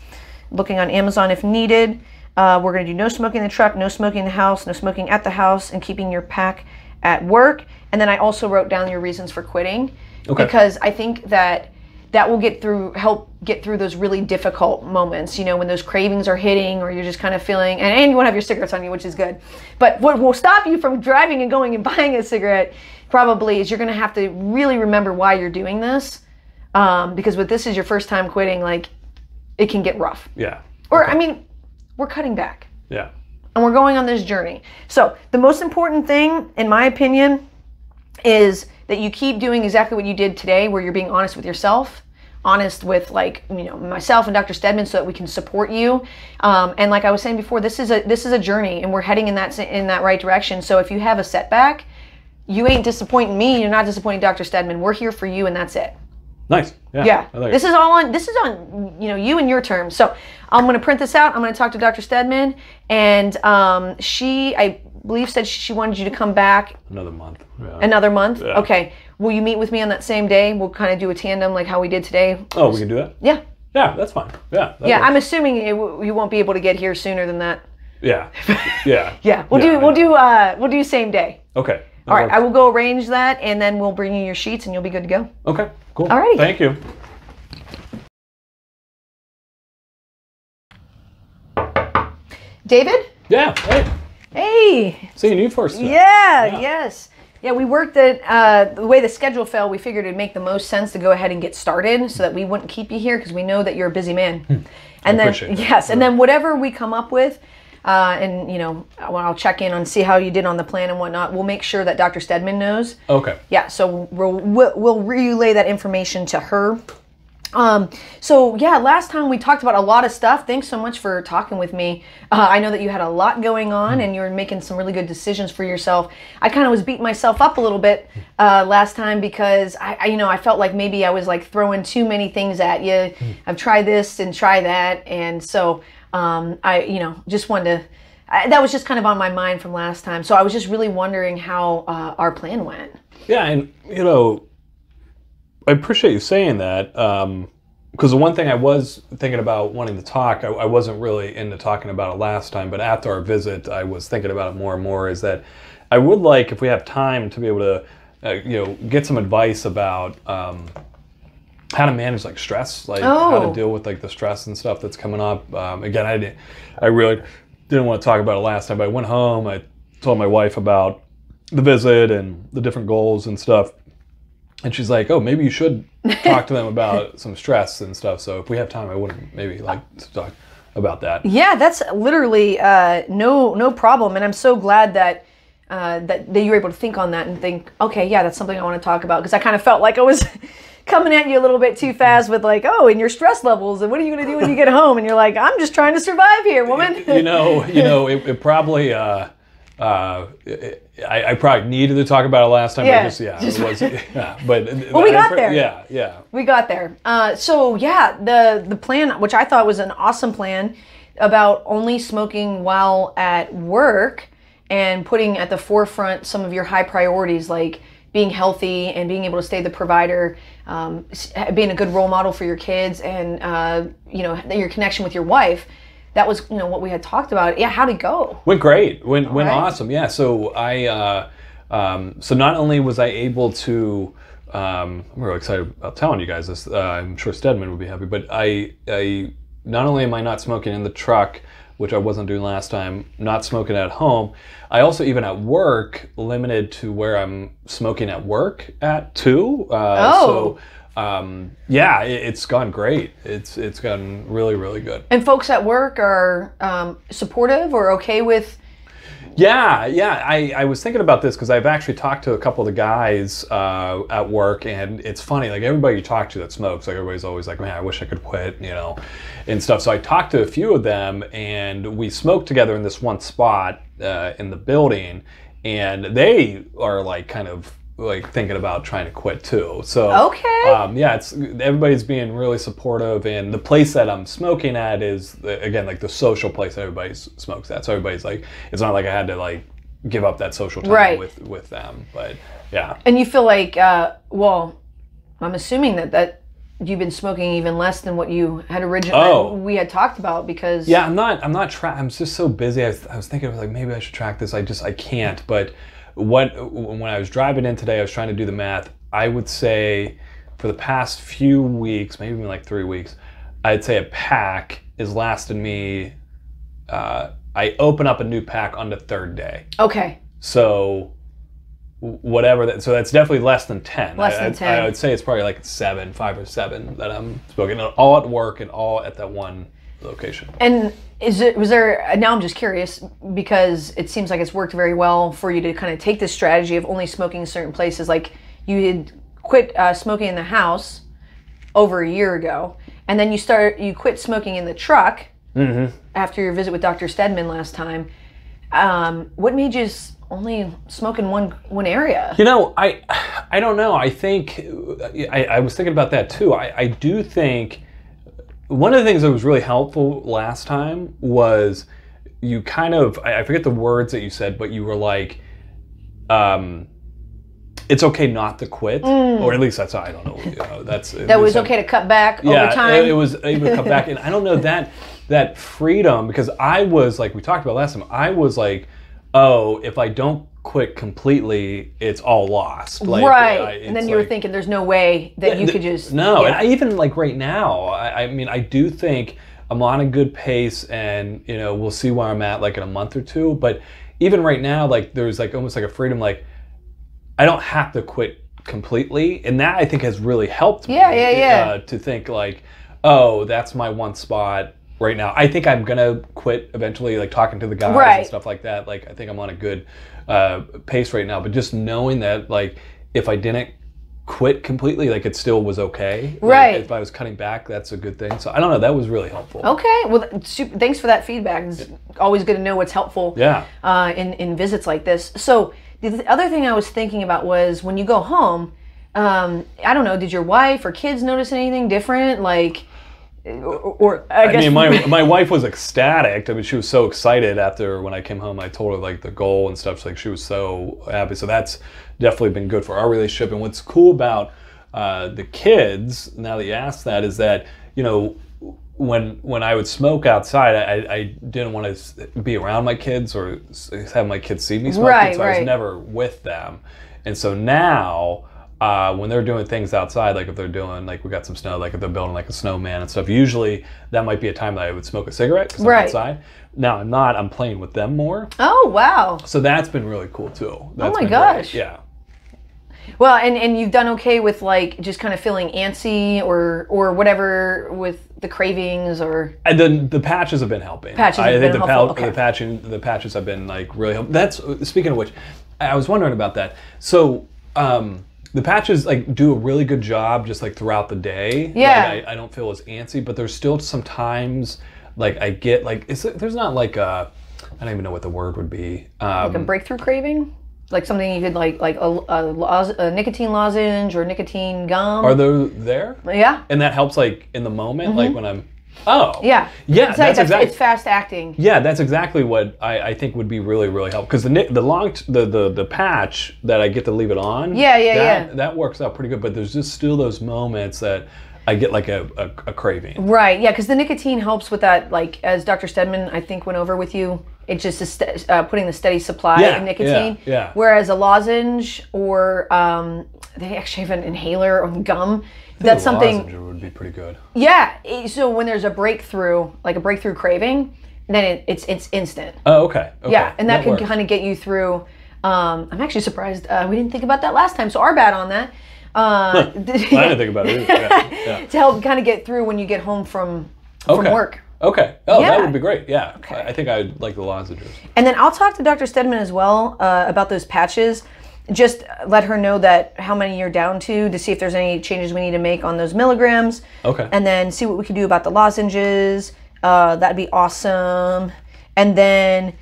looking on Amazon if needed. We're going to do no smoking in the truck, no smoking in the house, no smoking at the house, and keeping your pack at work. And then I also wrote down your reasons for quitting, because I think that will help get through those really difficult moments, when those cravings are hitting, or you're just kind of feeling, and you won't have your cigarettes on you, which is good. But what will stop you from driving and going and buying a cigarette probably is you're going to have to really remember why you're doing this. Because with this is your first time quitting, like, it can get rough. Yeah. Or, I mean, we're cutting back. Yeah. And we're going on this journey. So the most important thing, in my opinion, is that you keep doing exactly what you did today, where you're being honest with yourself, honest with myself and Dr. Stedman, so that we can support you. And like I was saying before, this is a journey, and we're heading in that right direction. So if you have a setback, you ain't disappointing me. You're not disappointing Dr. Stedman. We're here for you, and that's it. Nice. Yeah. I like this is on you and your terms. So I'm going to print this out. I'm going to talk to Dr. Stedman, and she, I believe, said she wanted you to come back another month. Yeah. Another month. Yeah. Okay. Will you meet with me on that same day? We'll kind of do a tandem like how we did today. Oh, we can do that? Yeah. Yeah, that's fine. Yeah. Yeah, works. I'm assuming you won't be able to get here sooner than that. Yeah. Yeah. Yeah. We'll do same day. Okay. All right. I will go arrange that, and then we'll bring you your sheets, and you'll be good to go. Okay. Cool. All right. Thank you. David? Yeah. Hey. Hey. Seeing you first. Yeah, yes. Yeah, we worked at, the way the schedule fell, we figured it'd make the most sense to go ahead and get started so that we wouldn't keep you here because we know that you're a busy man. And then, yes, and then whatever we come up with, and, you know, when I'll check in on see how you did on the plan and whatnot, we'll make sure that Dr. Stedman knows. Okay. Yeah, so we'll relay that information to her. So yeah, last time we talked about a lot of stuff. Thanks so much for talking with me. I know that you had a lot going on and you were making some really good decisions for yourself. I kind of was beating myself up a little bit last time because I felt like maybe I was like throwing too many things at you. I've tried this and try that, and so I just wanted to. That was just kind of on my mind from last time. So I was just really wondering how our plan went. Yeah, and I appreciate you saying that, because the one thing I was thinking about wanting to talk, I wasn't really into talking about it last time, but after our visit, I was thinking about it more and more, is that I would like, if we have time, to be able to, get some advice about how to manage like stress, like how to deal with like the stress and stuff that's coming up. Again, I really didn't want to talk about it last time, but I went home, I told my wife about the visit and the different goals and stuff. And she's like, oh, maybe you should talk to them about some stress and stuff. So if we have time, I wouldn't maybe like to talk about that. Yeah, that's literally no problem. And I'm so glad that that you were able to think on that and think, okay, yeah, that's something I want to talk about. Because I kind of felt like I was coming at you a little bit too fast with like, oh, and your stress levels, and what are you going to do when you get home? And you're like, I'm just trying to survive here, woman. It probably... I probably needed to talk about it last time. Yeah, but well, we got there. Yeah. We got there. So yeah, the plan, which I thought was an awesome plan, about only smoking while at work and putting at the forefront some of your high priorities, like being healthy and being able to stay the provider, being a good role model for your kids, and your connection with your wife. That was, what we had talked about. Yeah, how'd it go? Went great. Went awesome. Yeah. So so not only was I able to, I'm really excited about telling you guys this. I'm sure Stedman would be happy. But I not only am I not smoking in the truck, which I wasn't doing last time, not smoking at home. I also, even at work, limited to where I'm smoking at work at too. So. It's gone great. It's gotten really, really good. And folks at work are supportive or okay with? Yeah. I was thinking about this because I've actually talked to a couple of the guys at work, and it's funny. Like everybody you talk to that smokes, like everybody's always like, "Man, I wish I could quit," and stuff. So I talked to a few of them, and we smoked together in this one spot in the building, and they are like kind of like thinking about trying to quit too. So it's everybody's being really supportive, and the place that I'm smoking at is again like the social place that everybody smokes at. So everybody's like, it's not like I had to like give up that social time with them, but yeah. And you feel like, I'm assuming that you've been smoking even less than what you had originally we had talked about, because I'm just so busy. I was thinking like maybe I should track this. I can't, but. When I was driving in today, I was trying to do the math. I would say for the past few weeks, maybe even like 3 weeks, I'd say a pack is lasting me. I open up a new pack on the third day. Okay. So whatever that. So that's definitely less than 10. Less than 10. I would say it's probably like 5 or 7 that I'm smoking, all at work and all at that one location. And now I'm just curious, because it seems like it's worked very well for you to kind of take this strategy of only smoking in certain places. Like you had quit smoking in the house over a year ago, and then you quit smoking in the truck after your visit with Dr. Stedman last time. What made you only smoke in one area? I don't know. I think I was thinking about that too. I do think one of the things that was really helpful last time was you kind of, I forget the words that you said, but you were like, it's okay not to quit, or at least that's how, I don't know. That was okay to cut back over time. It was able to cut back, and I don't know that freedom, because I was like we talked about last time. I was like, oh, if I don't quit completely, it's all lost. Like, and then you were thinking there's no way that you could just... No, and even like right now, I mean, I do think I'm on a good pace, and we'll see where I'm at like in a month or two, but even right now, like there's like almost like a freedom, like I don't have to quit completely, and that I think has really helped me. To think like, oh, that's my one spot right now. I think I'm gonna quit eventually, like talking to the guys and stuff like that. Like I think I'm on a good pace right now, but just knowing that like if I didn't quit completely, like it still was okay. Right. Like, if I was cutting back, that's a good thing. So I don't know, that was really helpful. Okay, well, thanks for that feedback. It's always good to know what's helpful in visits like this. So the other thing I was thinking about was when you go home, I don't know, did your wife or kids notice anything different? Like, or I guess... I mean, my wife was ecstatic. I mean, she was so excited after when I came home. I told her like the goal and stuff. Like she was so happy. So that's definitely been good for our relationship. And what's cool about the kids, now that you asked that, is that, you know, when I would smoke outside, I didn't want to be around my kids or have my kids see me smoking. So I was never with them. And so now... when they're doing things outside, like if they're doing, like we got some snow, like if they're building like a snowman and stuff, usually that might be a time that I would smoke a cigarette because I'm outside. Now I'm not, I'm playing with them more. Oh, wow. So that's been really cool too. That's oh my gosh. Great. Yeah. Well, and you've done okay with like just kind of feeling antsy or whatever with the cravings or... And the patches have been helping. Patches have been helpful. The patches have been like really helpful. That's, speaking of which, I was wondering about that. So, the patches like do a really good job just like throughout the day. Yeah. Like, I don't feel as antsy, but there's still some times like I get like, there's not like a, I don't even know what the word would be. Like a breakthrough craving? Like something you could like a nicotine lozenge or nicotine gum? Are those there? Yeah. And that helps like in the moment, like when I'm, yeah, it's fast acting. Yeah, that's exactly what I think would be really, really helpful. Because the patch that I get to leave it on, that works out pretty good. But there's just still those moments that I get like a craving. Right. Yeah, because the nicotine helps with that. Like as Dr. Stedman, I think went over with you. It's just putting the steady supply of nicotine. Yeah. Whereas a lozenge or they actually have an inhaler or gum. That's something. Lozenge would be pretty good. Yeah. So when there's a breakthrough, like a breakthrough craving, then it's instant. Oh, okay. Yeah, and that can kind of get you through. I'm actually surprised we didn't think about that last time. So our bad on that. I didn't think about it either. To help kind of get through when you get home from work. Okay. Oh, that would be great. Yeah. Okay. I think I'd like the lozenges. And then I'll talk to Dr. Stedman as well about those patches. Just let her know that how many you're down to see if there's any changes we need to make on those milligrams. Okay. And then see what we can do about the lozenges. That'd be awesome. And then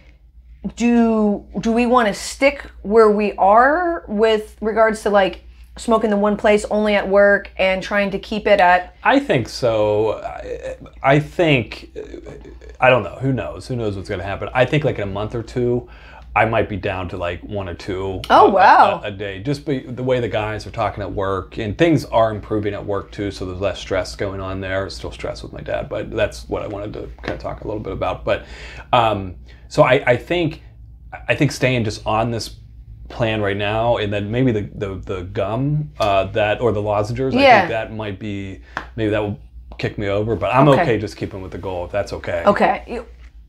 do we want to stick where we are with regards to like smoking the one place only at work and trying to keep it at... I think so. I think, I don't know. Who knows? Who knows what's going to happen? I think like in a month or two, I might be down to like 1 or 2 a day. Just the way the guys are talking at work, and things are improving at work too, so there's less stress going on there. Still stress with my dad, but that's what I wanted to kind of talk a little bit about. But so I think staying just on this plan right now, and then maybe the gum that or the lozenges, I think that might be, maybe that will kick me over, but I'm okay just keeping with the goal if that's okay. Okay.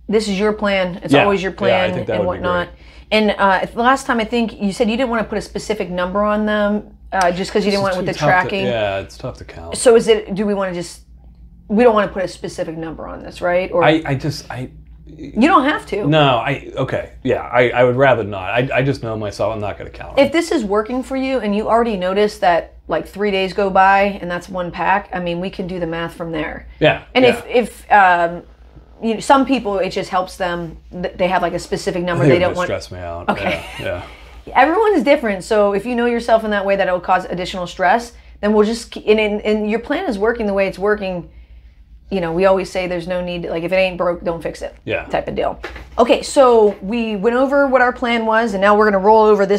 This is your plan. It's always your plan and whatnot. And last time I think you said you didn't want to put a specific number on them just because you didn't want it with the tracking. It's tough to count. So do we want to we don't want to put a specific number on this, right? Or you don't have to. No, I would rather not. I just know myself, I'm not going to count If this is working for you and you already notice that like 3 days go by and that's 1 pack, I mean, we can do the math from there. Yeah. And if you know, some people, it just helps them. They have like a specific number they don't want. Stress me out. Okay. Yeah. Everyone is different, so if you know yourself in that way that it will cause additional stress, then we'll just and your plan is working the way it's working. You know, we always say there's no need. Like if it ain't broke, don't fix it. Yeah. Type of deal. Okay, so we went over what our plan was, and now we're gonna roll over the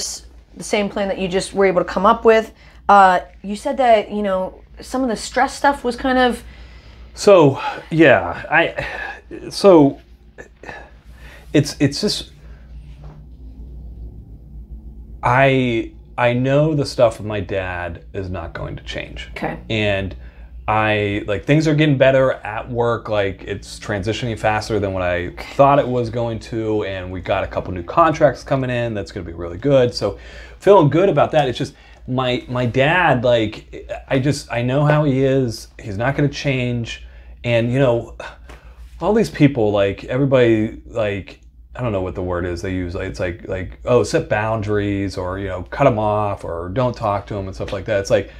same plan that you just were able to come up with. You said that some of the stress stuff was kind of. So So it's just I know the stuff with my dad is not going to change. Okay. And like things are getting better at work. Like it's transitioning faster than what I thought it was going to, and we got a couple new contracts coming in that's going to be really good. So feeling good about that. It's just my dad, like I know how he is. He's not going to change. And you know, all these people, like everybody, like I don't know what the word is they use. Like, it's like oh, set boundaries, or you know, cut them off, or don't talk to them and stuff like that. It's like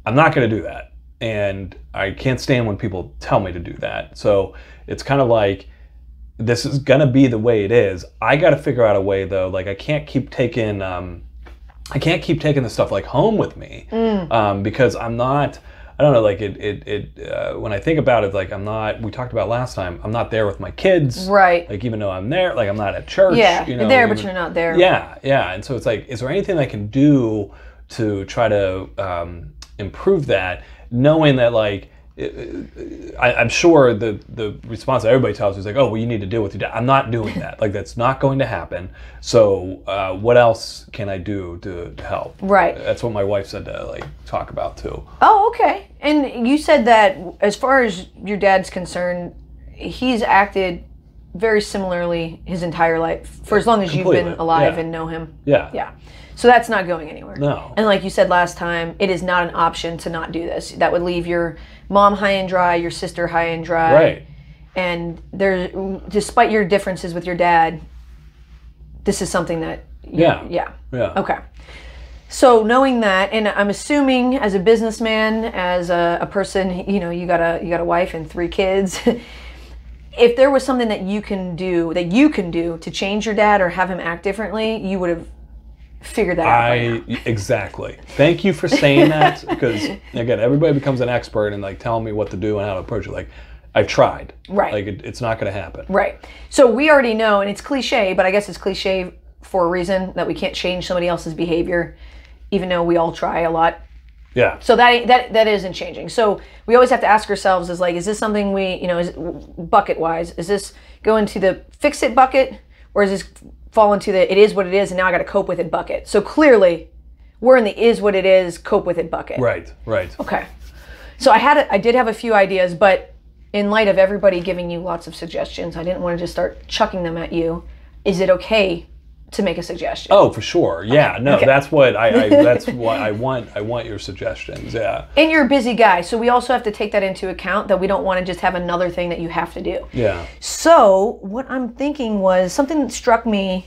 I'm not going to do that. And I can't stand when people tell me to do that. So it's kind of like, this is going to be the way it is. I got to figure out a way though. Like I can't keep taking this stuff like home with me, because I'm not, I don't know, like when I think about it, like we talked about last time, I'm not there with my kids. Right. Like even though I'm there, like I'm not at church. Yeah, you know, you're there, but you're not there. Yeah, yeah. And so it's like, is there anything I can do to try to improve that? Knowing that, like, I'm sure the response that everybody tells you is like, oh, well, you need to deal with your dad. I'm not doing that. Like, that's not going to happen. So what else can I do to help? Right. That's what my wife said to, like, talk about, too. Oh, okay. And you said that as far as your dad's concerned, he's acted very similarly his entire life for as long as Completely. you've been alive Yeah. and know him. Yeah. Yeah. So that's not going anywhere. No. And like you said last time, it is not an option to not do this. That would leave your mom high and dry, your sister high and dry. Right. And despite your differences with your dad, this is something that yeah. Okay. So knowing that, and I'm assuming as a businessman, as a person, you know, you got a wife and 3 kids. If there was something that you can do to change your dad or have him act differently, you would have figured that out by now. Exactly. Thank you for saying that, because again, everybody becomes an expert and like telling me what to do and how to approach it. Like I've tried. Right. Like it's not going to happen. Right. So we already know, and it's cliche, but I guess it's cliche for a reason, that we can't change somebody else's behavior, even though we all try a lot. Yeah. So that isn't changing. So we always have to ask ourselves, is like, is this something we, you know, is bucket wise, is this go into the fix it bucket, or is this fall into the it is what it is and now I got to cope with it bucket? So clearly we're in the is what it is, cope with it bucket. Right. Okay. So I did have a few ideas, but in light of everybody giving you lots of suggestions, I didn't want to just start chucking them at you. Is it okay to make a suggestion? Oh, for sure. Yeah. Okay. No, Okay. that's what that's what I want your suggestions. Yeah. And you're a busy guy, so we also have to take that into account, that we don't want to just have another thing that you have to do. Yeah. So what I'm thinking was something that struck me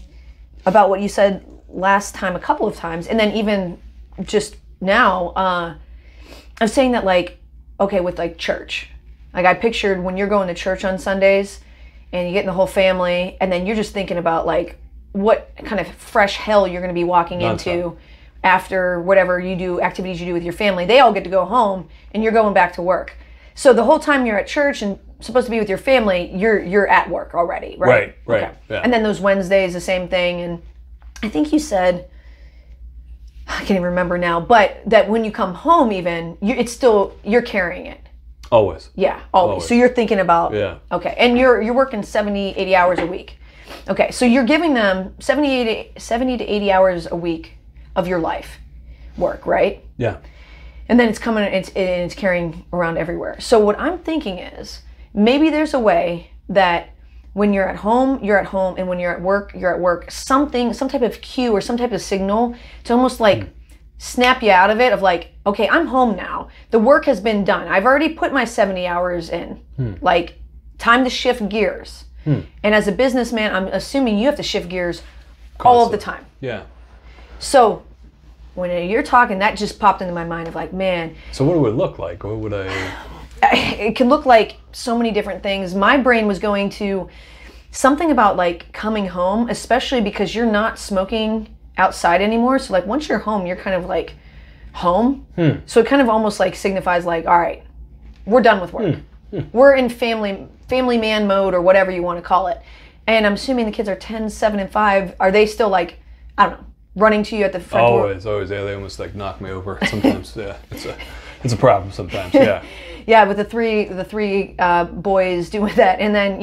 about what you said last time a couple of times, and then even just now, I'm saying that, like, okay, with like church, like I pictured when you're going to church on Sundays and you get the whole family, and then you're just thinking about like what kind of fresh hell you're going to be walking into after whatever you do, activities you do with your family. They all get to go home and you're going back to work. So the whole time you're at church and supposed to be with your family, you're at work already, right? Right. Okay. Yeah. And then those Wednesdays, the same thing. And I think you said, I can't even remember now, but that when you come home, even you're carrying it. Always. Yeah, always. So you're thinking about, okay, and you're working 70, 80 hours a week. Okay, so you're giving them 70 to 80 hours a week of your life work, right? Yeah. And then it's coming, it's carrying around everywhere. So what I'm thinking is, maybe there's a way that when you're at home, and when you're at work, some type of cue or some type of signal to almost like snap you out of it, of like, okay, I'm home now. The work has been done. I've already put my 70 hours in. Like, time to shift gears. And as a businessman, I'm assuming you have to shift gears all of the time. Yeah. So when you're talking, that just popped into my mind of like, man. So what would it look like? What would I... It can look like so many different things. My brain was going to something about like coming home, especially because you're not smoking outside anymore. So like once you're home, you're kind of like home. So it kind of almost like signifies like, all right, we're done with work. We're in family man mode, or whatever you want to call it. And I'm assuming the kids are 10, 7, and 5. Are they still like, I don't know, running to you at the front door? Always. Yeah, they almost like knock me over sometimes. Yeah, it's a problem sometimes. Yeah. Yeah, with the three boys doing that. And then,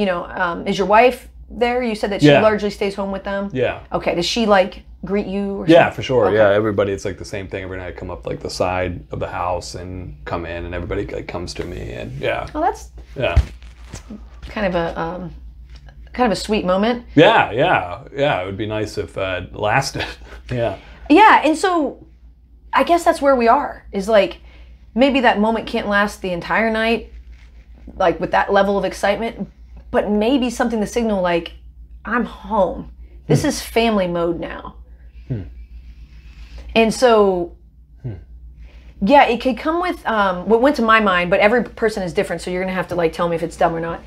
is your wife there? You said that she largely stays home with them? Yeah. Okay. Does she like greet you or Yeah, something? for sure. Okay. Yeah, everybody, it's like the same thing. Every night I come up like the side of the house and come in and everybody like comes to me and Oh, that's kind of a sweet moment. Yeah. It would be nice if it lasted. Yeah. Yeah, and so I guess that's where we are, is like maybe that moment can't last the entire night, like with that level of excitement, but maybe something to signal like, I'm home. This is family mode now. And so, yeah, it could come with, what went to my mind, but every person is different, so you're going to have to like tell me if it's dumb or not.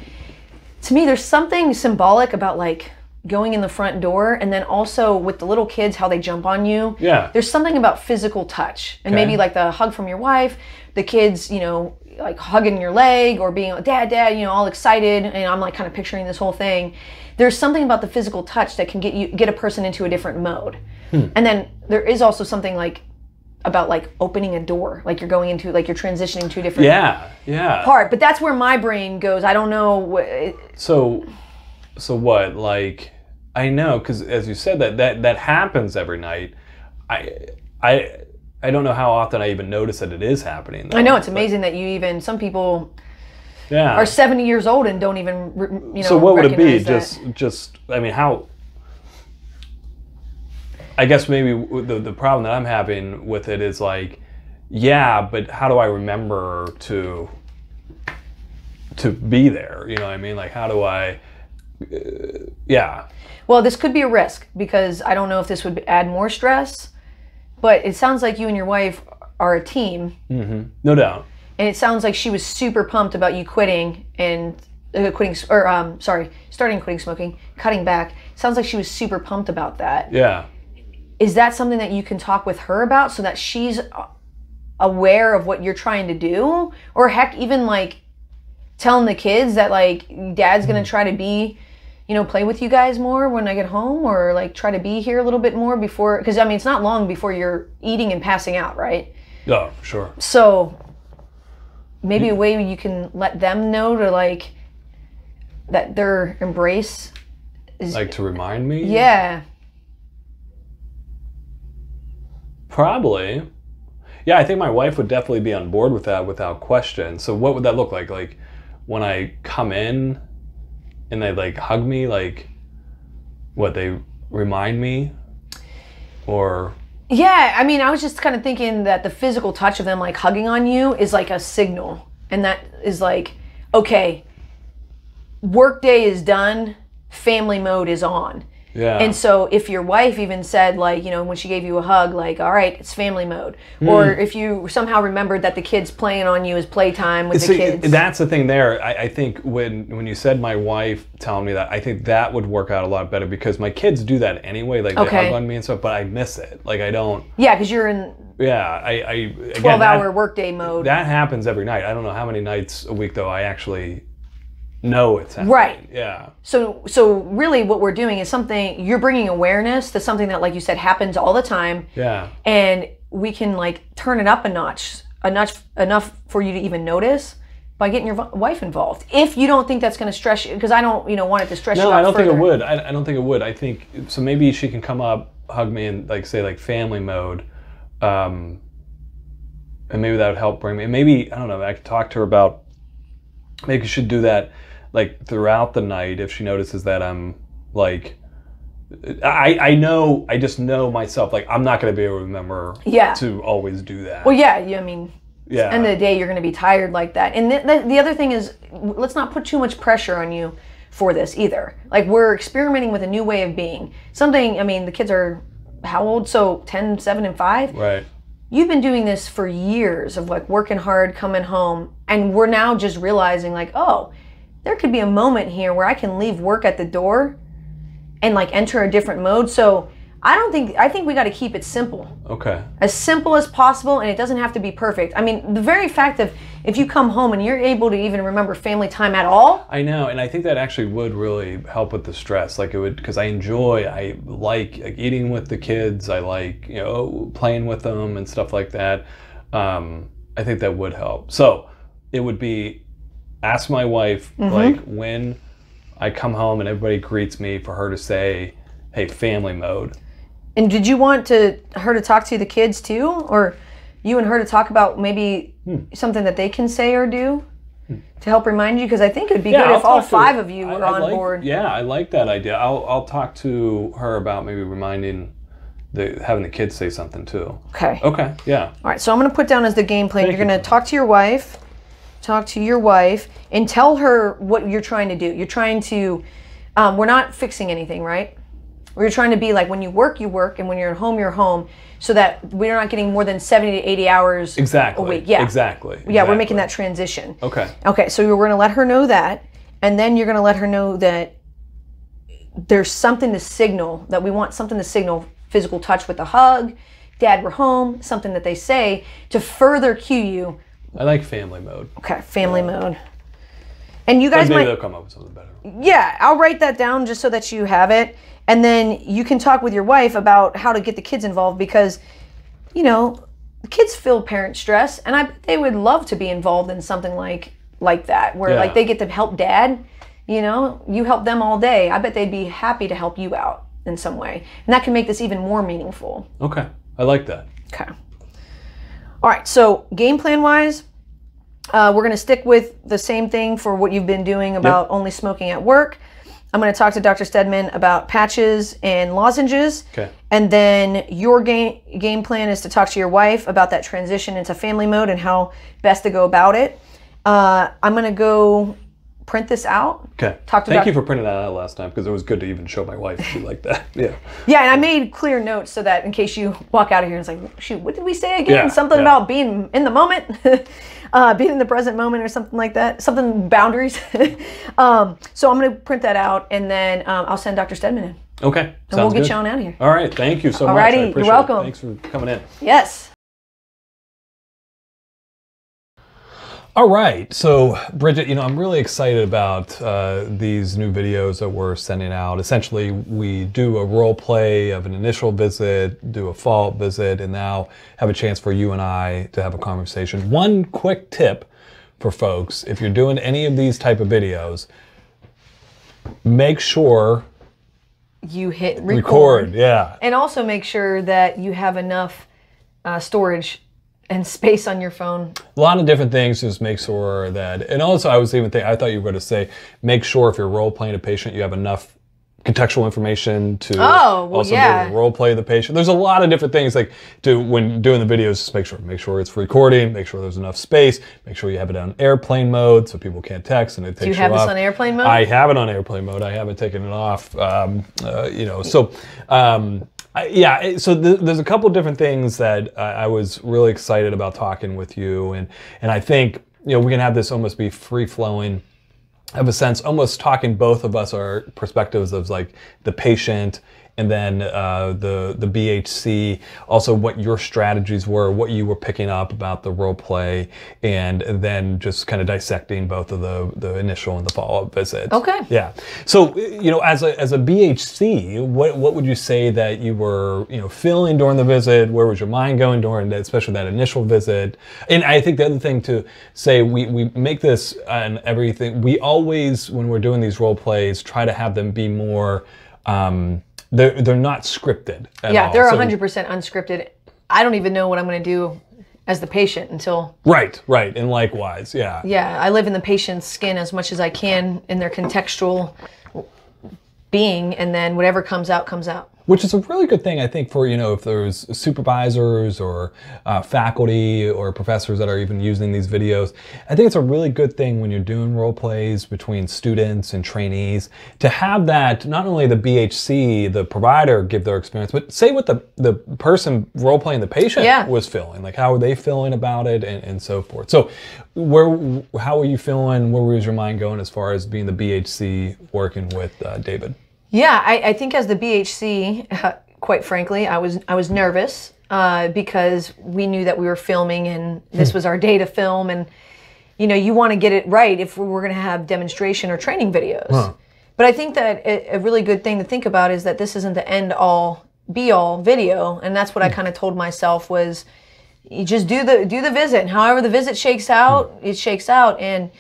To me, there's something symbolic about like going in the front door, and then also with the little kids, how they jump on you. Yeah. There's something about physical touch, and maybe like the hug from your wife, the kids, you know, like hugging your leg or being dad, you know, all excited, and I'm like kind of picturing this whole thing. There's something about the physical touch that can get a person into a different mode. And then there is also something like about like opening a door, like you're going into, like you're transitioning to a different part. But that's where my brain goes. I don't know. So what? Like, I know, because as you said, that happens every night. I don't know how often I even notice that it is happening, though. I know, it's amazing that you even, some people are 70 years old and don't even, you know, so what would it be? that. Just, I mean, how, I guess maybe the problem that I'm having with it is like, yeah, but how do I remember to be there? You know what I mean? Like, how do I, Well, this could be a risk, because I don't know if this would add more stress, but it sounds like you and your wife are a team. Mm-hmm. No doubt. And it sounds like she was super pumped about you quitting and starting quitting smoking, cutting back. Sounds like she was super pumped about that. Yeah. Is that something that you can talk with her about so that she's aware of what you're trying to do? Or heck, even like telling the kids that like dad's going to try to be, you know, play with you guys more when I get home, or like try to be here a little bit more before, because I mean, it's not long before you're eating and passing out, right? Oh, sure. So maybe a way you can let them know to like, that their embrace is like to remind me? Yeah. Probably. Yeah, I think my wife would definitely be on board with that without question. So what would that look like? Like when I come in and they like hug me, like what, they remind me? Or yeah, I mean, I was just kind of thinking that the physical touch of them like hugging on you is like a signal, and that is like, okay, work day is done, family mode is on. Yeah. And so if your wife even said, like, you know, when she gave you a hug, like, all right, it's family mode. Or if you somehow remembered that the kids playing on you is playtime with the kids. That's the thing there. I think when you said my wife telling me that, I think that would work out a lot better, because my kids do that anyway. Like, they hug on me and stuff, but I miss it. Like, I don't. Yeah, because you're in 12-hour workday mode. That happens every night. I don't know how many nights a week, though, I actually know it's happening. Right. Yeah. So really what we're doing is something, you're bringing awareness to something that, like you said, happens all the time. Yeah. And we can like turn it up a notch enough for you to even notice by getting your wife involved. If you don't think that's going to stress you, because I don't, want it to stress you out. No, I don't further. think it would. I don't think it would. I think, so maybe she can come up, hug me, and like say like family mode. And maybe that would help bring me, maybe, I don't know, I could talk to her about, maybe you should do that like throughout the night if she notices that I'm like, I just know myself, like I'm not going to be able to remember to always do that. Well, yeah, I mean, at the end of the day, you're going to be tired like that. And the other thing is, let's not put too much pressure on you for this either. Like, we're experimenting with a new way of being. Something, I mean, the kids are how old? So 10, 7, and 5? Right. You've been doing this for years of like working hard, coming home, and we're now just realizing like, oh, there could be a moment here where I can leave work at the door and like enter a different mode. So I think we got to keep it simple. Okay. As simple as possible, and it doesn't have to be perfect. I mean, the very fact of if you come home and you're able to even remember family time at all. I know, and I think that actually would really help with the stress. Like it would, because I like eating with the kids. I like, playing with them and stuff like that. I think that would help. So it would be, ask my wife like when I come home and everybody greets me for her to say, hey, family mode. And did you want her to talk to the kids too? Or you and her to talk about maybe something that they can say or do to help remind you? Because I think it'd be good if all 5 of you were on board. Yeah, I like that idea. I'll talk to her about maybe reminding having the kids say something too. Okay. Okay, yeah. All right, so I'm going to put down as the game plan. You're going to talk to your wife, and tell her what you're trying to do. You're trying to, we're not fixing anything, right? We're trying to be like, when you work, and when you're at home, you're home, so that we're not getting more than 70 to 80 hours a week. Yeah, exactly. Yeah, we're making that transition. Okay. Okay, so we're going to let her know that, and then you're going to let her know that there's something to signal, that we want something to signal physical touch with a hug, Dad, we're home, something that they say to further cue you. I like family mode. Okay, family mode. And you guys maybe they'll come up with something better. Yeah, I'll write that down just so that you have it. And then you can talk with your wife about how to get the kids involved, because, you know, the kids feel parent stress, and I bet they would love to be involved in something like that, where like they get to help Dad. You know, you help them all day. I bet they'd be happy to help you out in some way. And that can make this even more meaningful. Okay, I like that. Okay. All right, so game plan wise, we're going to stick with the same thing for what you've been doing about only smoking at work. I'm going to talk to Dr. Steadman about patches and lozenges. Okay. And then your game plan is to talk to your wife about that transition into family mode and how best to go about it. I'm going to go print this out. Okay. Thank you for printing that out last time, because it was good to even show my wife she liked that. Yeah. Yeah, and I made clear notes so that in case you walk out of here and it's like, shoot, what did we say again? Yeah, Something about being in the moment, being in the present moment or something like that. Something boundaries. So I'm going to print that out, and then I'll send Dr. Stedman in. Okay. And we'll get you on out of here. All right. Thank you so much. Alrighty, you're welcome. Thanks for coming in. Yes. All right, so Bridget, I'm really excited about these new videos that we're sending out. Essentially, we do a role play of an initial visit, do a follow-up visit, and now have a chance for you and I to have a conversation. One quick tip for folks, if you're doing any of these type of videos, make sure you hit record. Yeah. And also make sure that you have enough storage and space on your phone. A lot of different things, just make sure that, and also I thought you were going to say, make sure if you're role playing a patient, you have enough contextual information to also be able to role play the patient. There's a lot of different things when doing the videos, just make sure it's recording, make sure there's enough space, make sure you have it on airplane mode so people can't text and it takes you off. Do you have this on airplane mode? I have it on airplane mode. I haven't taken it off. So there's a couple different things that I was really excited about talking with you, and I think we can have this almost be free-flowing, have a sense, almost talking both of us our perspectives of like the patient and then the BHC, also what your strategies were, what you were picking up about the role play, and then just kind of dissecting both of the initial and the follow-up visits. Okay. Yeah. So, as a BHC, what would you say that you were, feeling during the visit? Where was your mind going during that, especially that initial visit? And I think the other thing to say, we make this and everything, we always, when we're doing these role plays, try to have them be more, they're not scripted at all. They're 100% unscripted. I don't even know what I'm going to do as the patient until... Right, and likewise, yeah. Yeah, I live in the patient's skin as much as I can in their contextual being, and then whatever comes out, comes out. Which is a really good thing, I think, for, if there's supervisors or faculty or professors that are even using these videos. I think it's a really good thing when you're doing role plays between students and trainees to have that, not only the BHC, the provider, give their experience, but say what the person role playing the patient was feeling. Like, how are they feeling about it and so forth. So how were you feeling? Where was your mind going as far as being the BHC working with David? Yeah, I think as the BHC, quite frankly, I was nervous because we knew that we were filming and this was our day to film, and you want to get it right if we're going to have demonstration or training videos. Huh. But I think that a really good thing to think about is that this isn't the end all be all video, and that's what I kind of told myself was, you just do the visit, and however the visit shakes out, it shakes out. And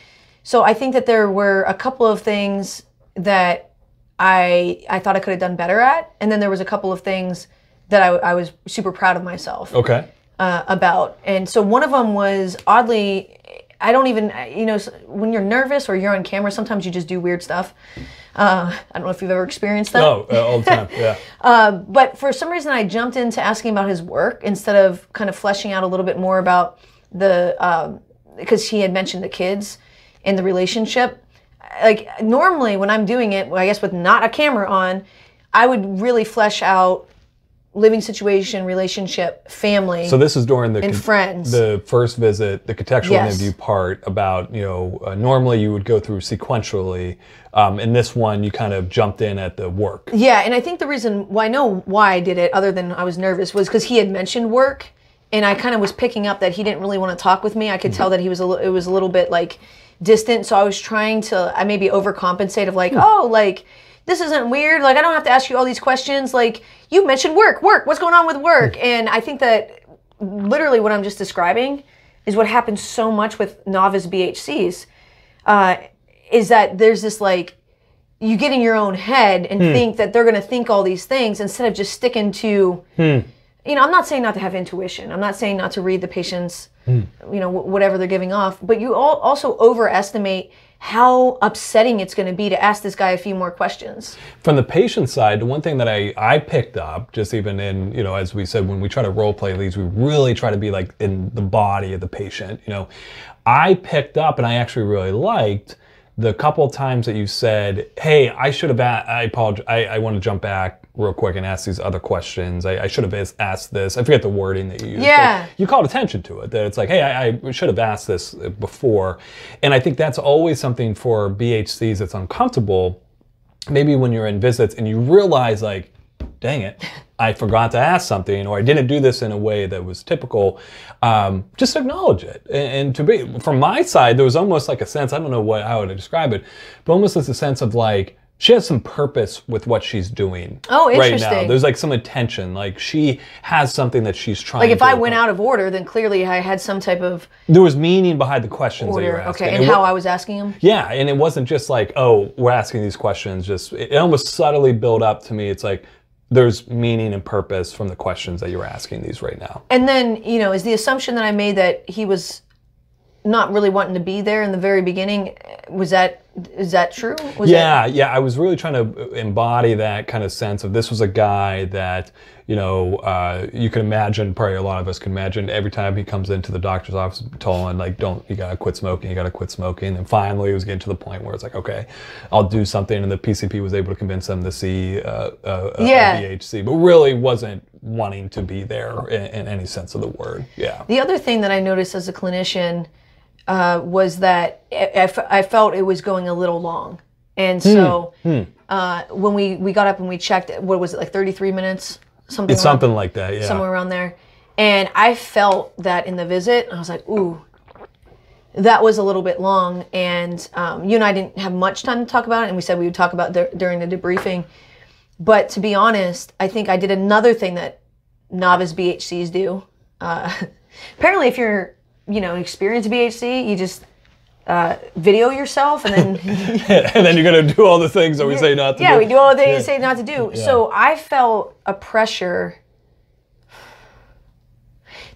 so I think that there were a couple of things that I thought I could have done better at. And then there was a couple of things that I was super proud of myself about. And so one of them was, oddly, I don't even, when you're nervous or you're on camera, sometimes you just do weird stuff. I don't know if you've ever experienced that. Oh, all the time, yeah. But for some reason, I jumped into asking about his work instead of kind of fleshing out a little bit more about because he had mentioned the kids and the relationship. Like, normally when I'm doing it, I guess with not a camera on, I would really flesh out living situation, relationship, family. So this is during the friends. The first visit, the contextual interview part about, normally you would go through sequentially. In this one, you kind of jumped in at the work. Yeah, and I think the reason why I did it, other than I was nervous, was because he had mentioned work, and I kind of was picking up that he didn't really want to talk with me. I could tell that it was a little bit like distant, so I was trying to maybe overcompensate of like, this isn't weird. Like, I don't have to ask you all these questions. Like, you mentioned work. What's going on with work? And I think that literally what I'm just describing is what happens so much with novice BHCs, is that there's this, like, you get in your own head and think that they're going to think all these things instead of just sticking to, I'm not saying not to have intuition. I'm not saying not to read the patient's, whatever they're giving off. But you also overestimate how upsetting it's going to be to ask this guy a few more questions. From the patient side, the one thing that I picked up, just even in, as we said, when we try to role play these, we really try to be like in the body of the patient. I picked up, and I actually really liked the couple of times that you said, hey, I should have, I apologize, I want to jump back real quick and ask these other questions. I should have asked this. I forget the wording that you used. Yeah. You called attention to it, that it's like, hey, I should have asked this before. And I think that's always something for BHCs that's uncomfortable. Maybe when you're in visits and you realize, like, dang it, I forgot to ask something, or I didn't do this in a way that was typical, just acknowledge it. And to be, from my side, there was almost like a sense, I don't know how to describe it, but almost as a sense of like, she has some purpose with what she's doing. Oh, interesting. Right now. There's like some intention. Like, she has something that she's trying to Like, if I went out of order, then clearly I had some type of... There was meaning behind the questions that you were asking. Okay, and how I was asking them? Yeah, and it wasn't just like, oh, we're asking these questions. It almost subtly built up to me. It's like, there's meaning and purpose from the questions that you're asking these right now. And then, is the assumption that I made that he was not really wanting to be there in the very beginning, is that true? Yeah, I was really trying to embody that kind of sense of, this was a guy that, you can imagine, probably a lot of us can imagine, every time he comes into the doctor's office, told him, like, you gotta quit smoking, and finally it was getting to the point where it's like, okay, I'll do something, and the PCP was able to convince him to see a BHC, but really wasn't wanting to be there in any sense of the word. Yeah. The other thing that I noticed as a clinician was that I felt it was going a little long. And so when we got up and we checked, what was it, like 33 minutes? Something like that, yeah. Somewhere around there. And I felt that in the visit. I was like, ooh, that was a little bit long. And you and I didn't have much time to talk about it. And we said we would talk about it during the debriefing. But to be honest, I think I did another thing that novice BHCs do. Apparently, if you're experienced BHC, you just video yourself, and then and then you're gonna do all the things that we say not to do. Yeah, we do all the things we say not to do. Yeah. So I felt a pressure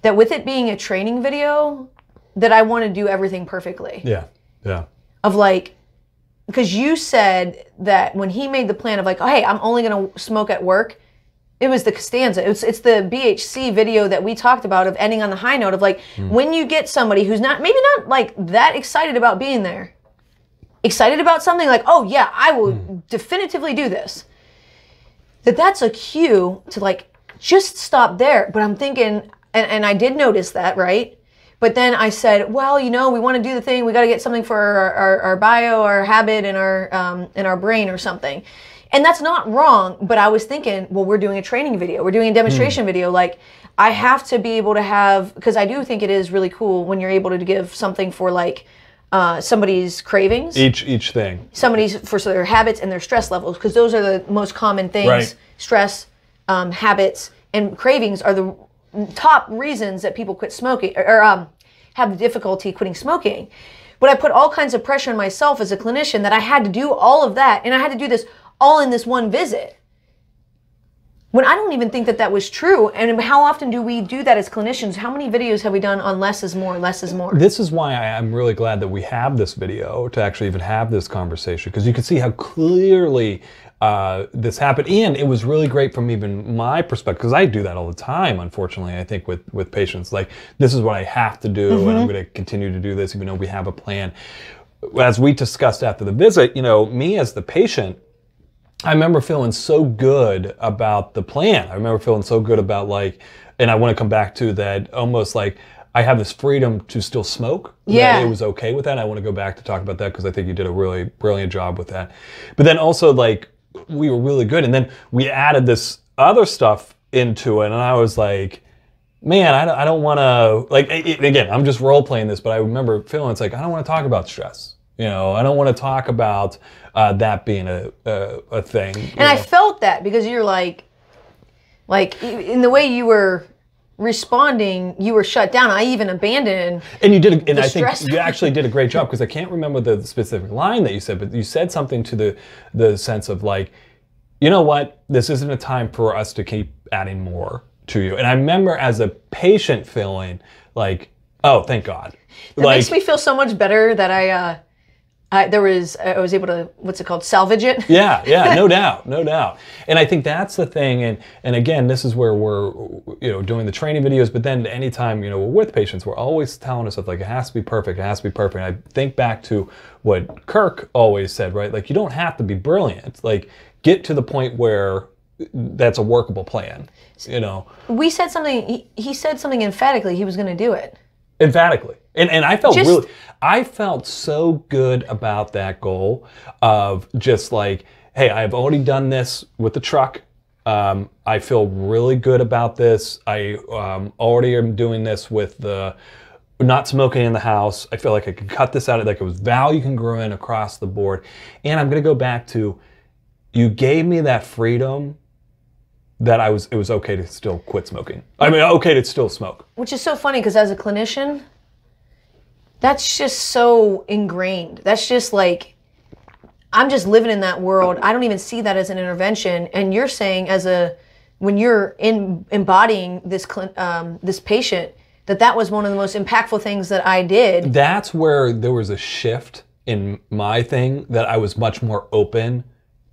that with it being a training video, that I want to do everything perfectly. Yeah. Of like, because you said that when he made the plan of like, oh, hey, I'm only gonna smoke at work. It was the Costanza. It's the BHC video that we talked about of ending on the high note of like, when you get somebody who's maybe not like that excited about being there, excited about something like, oh yeah, I will definitively do this. That's a cue to like, just stop there. But I'm thinking, and I did notice that, right? But then I said, well, we want to do the thing. We got to get something for our bio, our habit, and our brain or something. And that's not wrong, but I was thinking, well, we're doing a training video. We're doing a demonstration video. Like, I have to be able to have, because I do think it is really cool when you're able to give something for like somebody's cravings. Each thing. Somebody's for their habits and their stress levels, because those are the most common things. Right. Stress, habits, and cravings are the top reasons that people quit smoking or have difficulty quitting smoking. But I put all kinds of pressure on myself as a clinician that I had to do all of that, and I had to do this all in this one visit. When I don't even think that that was true. And how often do we do that as clinicians? How many videos have we done on less is more, less is more? This is why I'm really glad that we have this video to actually even have this conversation, because you can see how clearly this happened. And it was really great from even my perspective, because I do that all the time, unfortunately, I think with patients. Like, this is what I have to do, and I'm going to continue to do this even though we have a plan. As we discussed after the visit, you know, me as the patient, I remember feeling so good about the plan. I remember feeling so good about, like, and I want to come back to that, almost like I have this freedom to still smoke. Yeah. It was okay with that. I want to go back to talk about that because I think you did a really brilliant job with that. But then also, like, we were really good. And then we added this other stuff into it. And I was like, man, I don't want to, like, again, I'm just role playing this, but I remember feeling, it's like, I don't want to talk about stress. You know, I don't want to talk about that being a thing. And I felt that because you're like in the way you were responding, you were shut down. I even abandoned. And you did, and I think you actually did a great job, because I can't remember the specific line that you said, but you said something to the sense of, like, you know what, this isn't a time for us to keep adding more to you. And I remember as a patient feeling like, oh, thank God. It makes me feel so much better that I was able to, what's it called, salvage it? Yeah, no doubt, no doubt. And I think that's the thing, and again, this is where we're, you know, doing the training videos, but then anytime, you know, we're with patients, we're always telling ourselves, like, it has to be perfect, it has to be perfect. And I think back to what Kirk always said, right? Like, you don't have to be brilliant. Like, get to the point where that's a workable plan, you know? We said something, he said something emphatically, he was going to do it. Emphatically. And I felt I felt so good about that goal of just like, hey, I've already done this with the truck. I feel really good about this. I already am doing this with the not smoking in the house. I feel like I could cut this out. Like, it was value congruent across the board. And I'm going to go back to, you gave me that freedom that it was okay to still quit smoking. I mean, okay to still smoke. Which is so funny, because as a clinician, that's just so ingrained. That's just like, I'm just living in that world. I don't even see that as an intervention. And you're saying, when you're embodying this this patient, that was one of the most impactful things that I did. That's where there was a shift in my thing, that I was much more open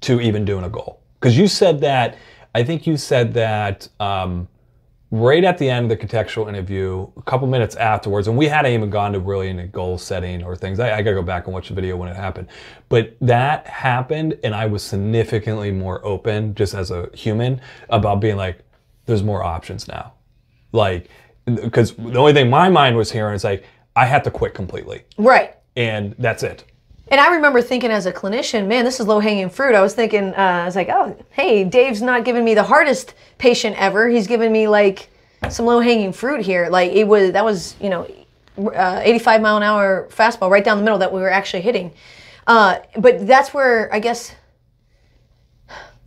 to even doing a goal. Because you said that, I think you said that right at the end of the contextual interview, a couple minutes afterwards, and we hadn't even gone to really any goal setting or things. I gotta go back and watch the video when it happened. But that happened, and I was significantly more open, just as a human, about being like, there's more options now. Like, because the only thing my mind was hearing is like, I had to quit completely. Right. And that's it. And I remember thinking as a clinician, man, this is low-hanging fruit. I was thinking, I was like, oh, hey, Dave's not giving me the hardest patient ever. He's giving me, like, some low-hanging fruit here. Like, that was, you know, 85-mile-an-hour fastball right down the middle that we were actually hitting. But that's where, I guess,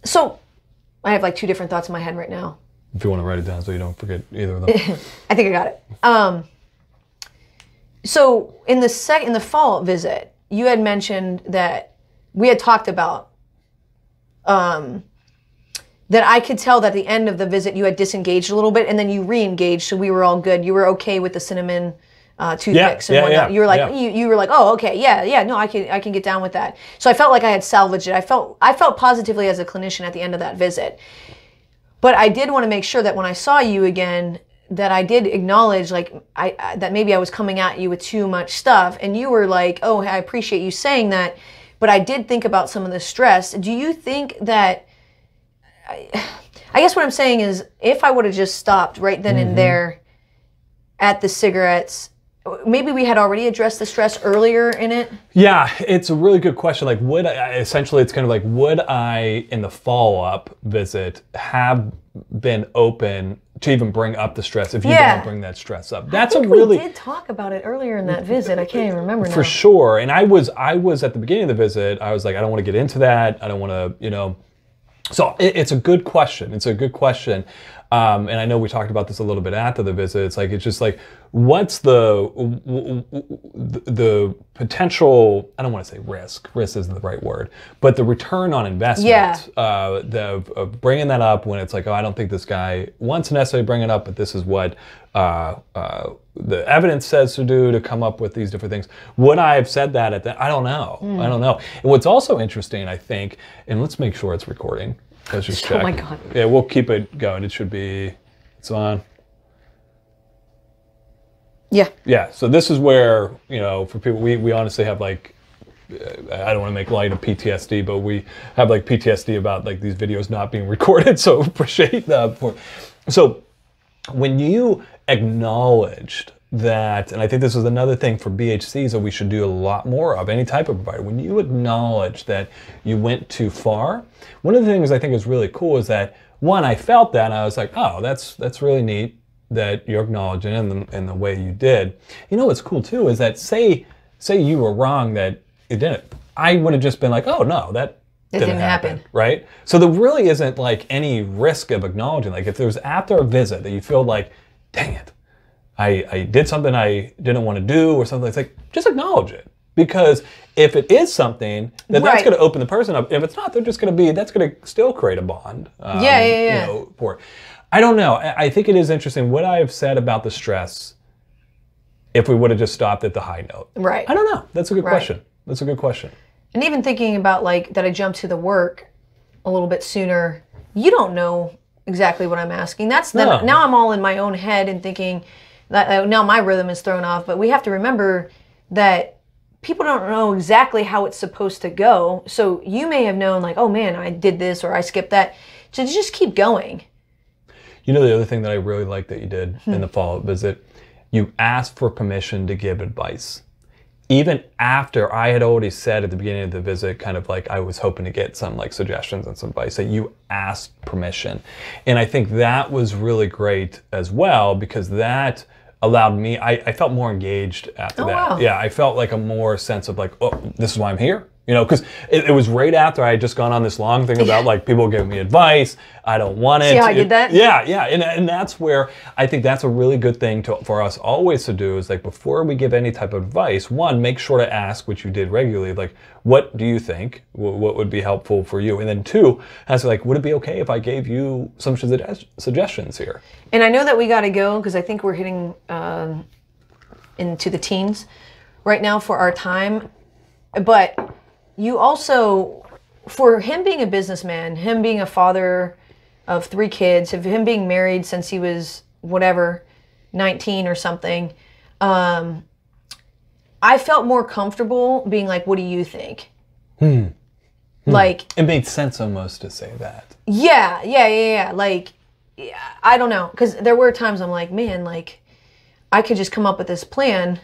so I have, like, two different thoughts in my head right now. If you want to write it down so you don't forget either of them. I think I got it. So in the fall visit, you had mentioned that we had talked about that I could tell that at the end of the visit you had disengaged a little bit, and then you re-engaged, so we were all good. You were okay with the cinnamon toothpicks and whatnot. You were like, you were like, oh, okay, no, I can get down with that. So I felt like I had salvaged it. I felt positively as a clinician at the end of that visit. But I did want to make sure that when I saw you again, that I did acknowledge, like, that maybe I was coming at you with too much stuff, and you were like, oh, I appreciate you saying that, but I did think about some of the stress. Do you think that, I guess what I'm saying is, if I would have just stopped right then and there at the cigarettes, maybe we had already addressed the stress earlier in it? Yeah, it's a really good question. Like, essentially it's kind of like, would I, in the follow-up visit, have been open to even bring up the stress if you don't bring that stress up? That's we did talk about it earlier in that visit. I can't even remember now. For sure. And I was at the beginning of the visit, I was like, I don't want to get into that. I don't want to, you know, So it's a good question. It's a good question. And I know we talked about this a little bit after the visit. It's like, it's just like, what's the potential, I don't want to say risk isn't the right word, but the return on investment of bringing that up when it's like, oh, I don't think this guy wants to necessarily bring it up, but this is what the evidence says to do, to come up with these different things. Would I have said that at that? I don't know. I don't know. And what's also interesting, I think, and let's make sure it's recording. Let's just check. Oh my God. Yeah, we'll keep it going. It should be, it's on. Yeah. Yeah, so this is where, you know, for people, we honestly have like, I don't want to make light of PTSD, but we have like PTSD about like these videos not being recorded, so appreciate that. So when you acknowledged that, and I think this is another thing for BHCs that we should do a lot more of, any type of provider, when you acknowledge that you went too far, one of the things I think is really cool is that, one, I felt that, and I was like, oh, that's really neat that you're acknowledging in the way you did. You know what's cool too is that say you were wrong that it didn't. I would have just been like, oh no, that didn't happen, right? So there really isn't like any risk of acknowledging. Like if there was after a visit that you feel like, dang it, I did something I didn't want to do or something, it's like, just acknowledge it. Because if it is something, that's going to open the person up. If it's not, they're just going to be, that's going to still create a bond. You know, I don't know. I think it is interesting what I have said about the stress if we would have just stopped at the high note. Right. I don't know. That's a good question. That's a good question. And even thinking about like that I jumped to the work a little bit sooner, you don't know exactly what I'm asking. That's now I'm all in my own head and thinking that now my rhythm is thrown off. But we have to remember that people don't know exactly how it's supposed to go. So you may have known like, oh man, I did this or I skipped that. So just keep going. You know the other thing that I really like that you did in the follow-up visit? You asked for permission to give advice. Even after I had already said at the beginning of the visit, kind of like I was hoping to get some like suggestions and some advice, that you asked permission. And I think that was really great as well, because that allowed me, I felt more engaged after that. Wow. Yeah, I felt like a more sense of like, oh, this is why I'm here. You know, because it was right after I had just gone on this long thing about like people giving me advice. I don't want it. See how I did that? Yeah, yeah. And that's where I think that's a really good thing for us always to do is like before we give any type of advice, one, make sure to ask, which you did regularly, like, what do you think? What would be helpful for you? And then two, ask like, would it be okay if I gave you some suggestions here? And I know that we got to go because I think we're hitting into the teens right now for our time. But you also, for him being a businessman, him being a father of 3 kids, of him being married since he was, whatever, 19 or something, I felt more comfortable being like, what do you think? Like, it made sense almost to say that. Yeah. Like, I don't know. Because there were times I'm like, man, like, I could just come up with this plan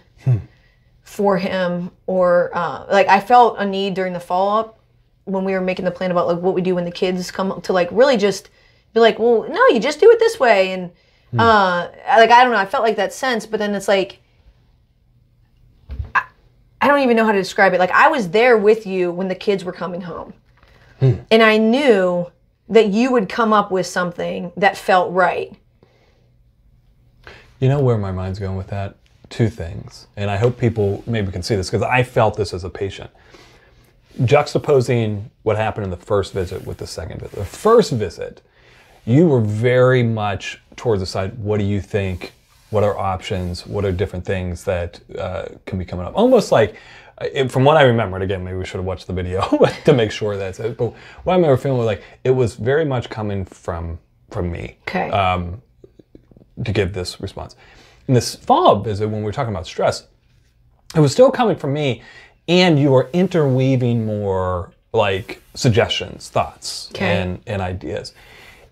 for him, or like I felt a need during the follow-up when we were making the plan about like what we do when the kids come up to like really just be like, well, no, you just do it this way. And like, I don't know, I felt like that sense, but then it's like, I don't even know how to describe it. Like I was there with you when the kids were coming home and I knew that you would come up with something that felt right. You know where my mind's going with that? 2 things, and I hope people maybe can see this because I felt this as a patient. Juxtaposing what happened in the first visit with the second visit. The first visit, you were very much towards the side, what do you think? What are options? What are different things that can be coming up? Almost like, from what I remember, and again, maybe we should have watched the video to make sure that's it, but what I remember feeling was like, it was very much coming from me to give this response. In this follow-up visit, when we were talking about stress, it was still coming from me, and you were interweaving more like suggestions, thoughts, and ideas,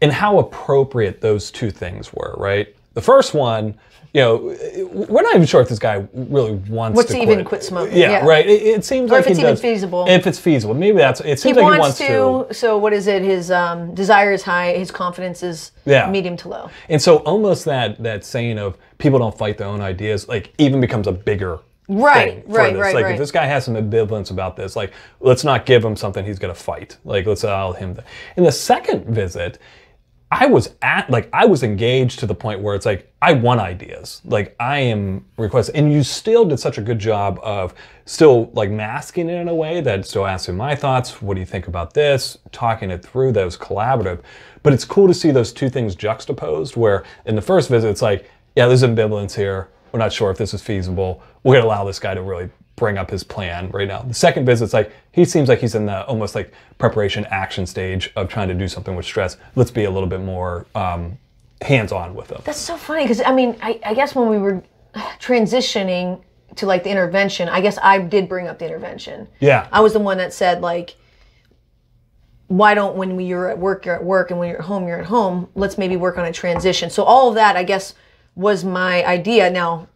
and how appropriate those 2 things were, right? The first one, you know, we're not even sure if this guy really wants to even quit smoking. Yeah, right. It seems like if it's even feasible. If it's feasible, maybe that's. It seems like he wants to. So what is it? His desire is high. His confidence is medium to low. And so almost that saying of people don't fight their own ideas, like even becomes a bigger right, for this. Like, if this guy has some ambivalence about this, like, let's not give him something he's going to fight. Like, let's allow him. In the second visit, I was engaged to the point where it's like, I want ideas. Like, I am requesting, and you still did such a good job of still like masking it in a way that still asking my thoughts. What do you think about this? Talking it through. That was collaborative. But it's cool to see those two things juxtaposed, where in the first visit, it's like, yeah, there's ambivalence here. We're not sure if this is feasible. We're going to allow this guy to really bring up his plan right now. The second visit, it's like, he seems like he's in the almost like preparation action stage of trying to do something with stress. Let's be a little bit more hands-on with him. That's so funny, because I mean, I guess when we were transitioning to like the intervention, I guess I did bring up the intervention. Yeah. I was the one that said, like, why don't, when you're at work, you're at work, and when you're at home, you're at home, let's maybe work on a transition. So all of that, I guess, was my idea. Now,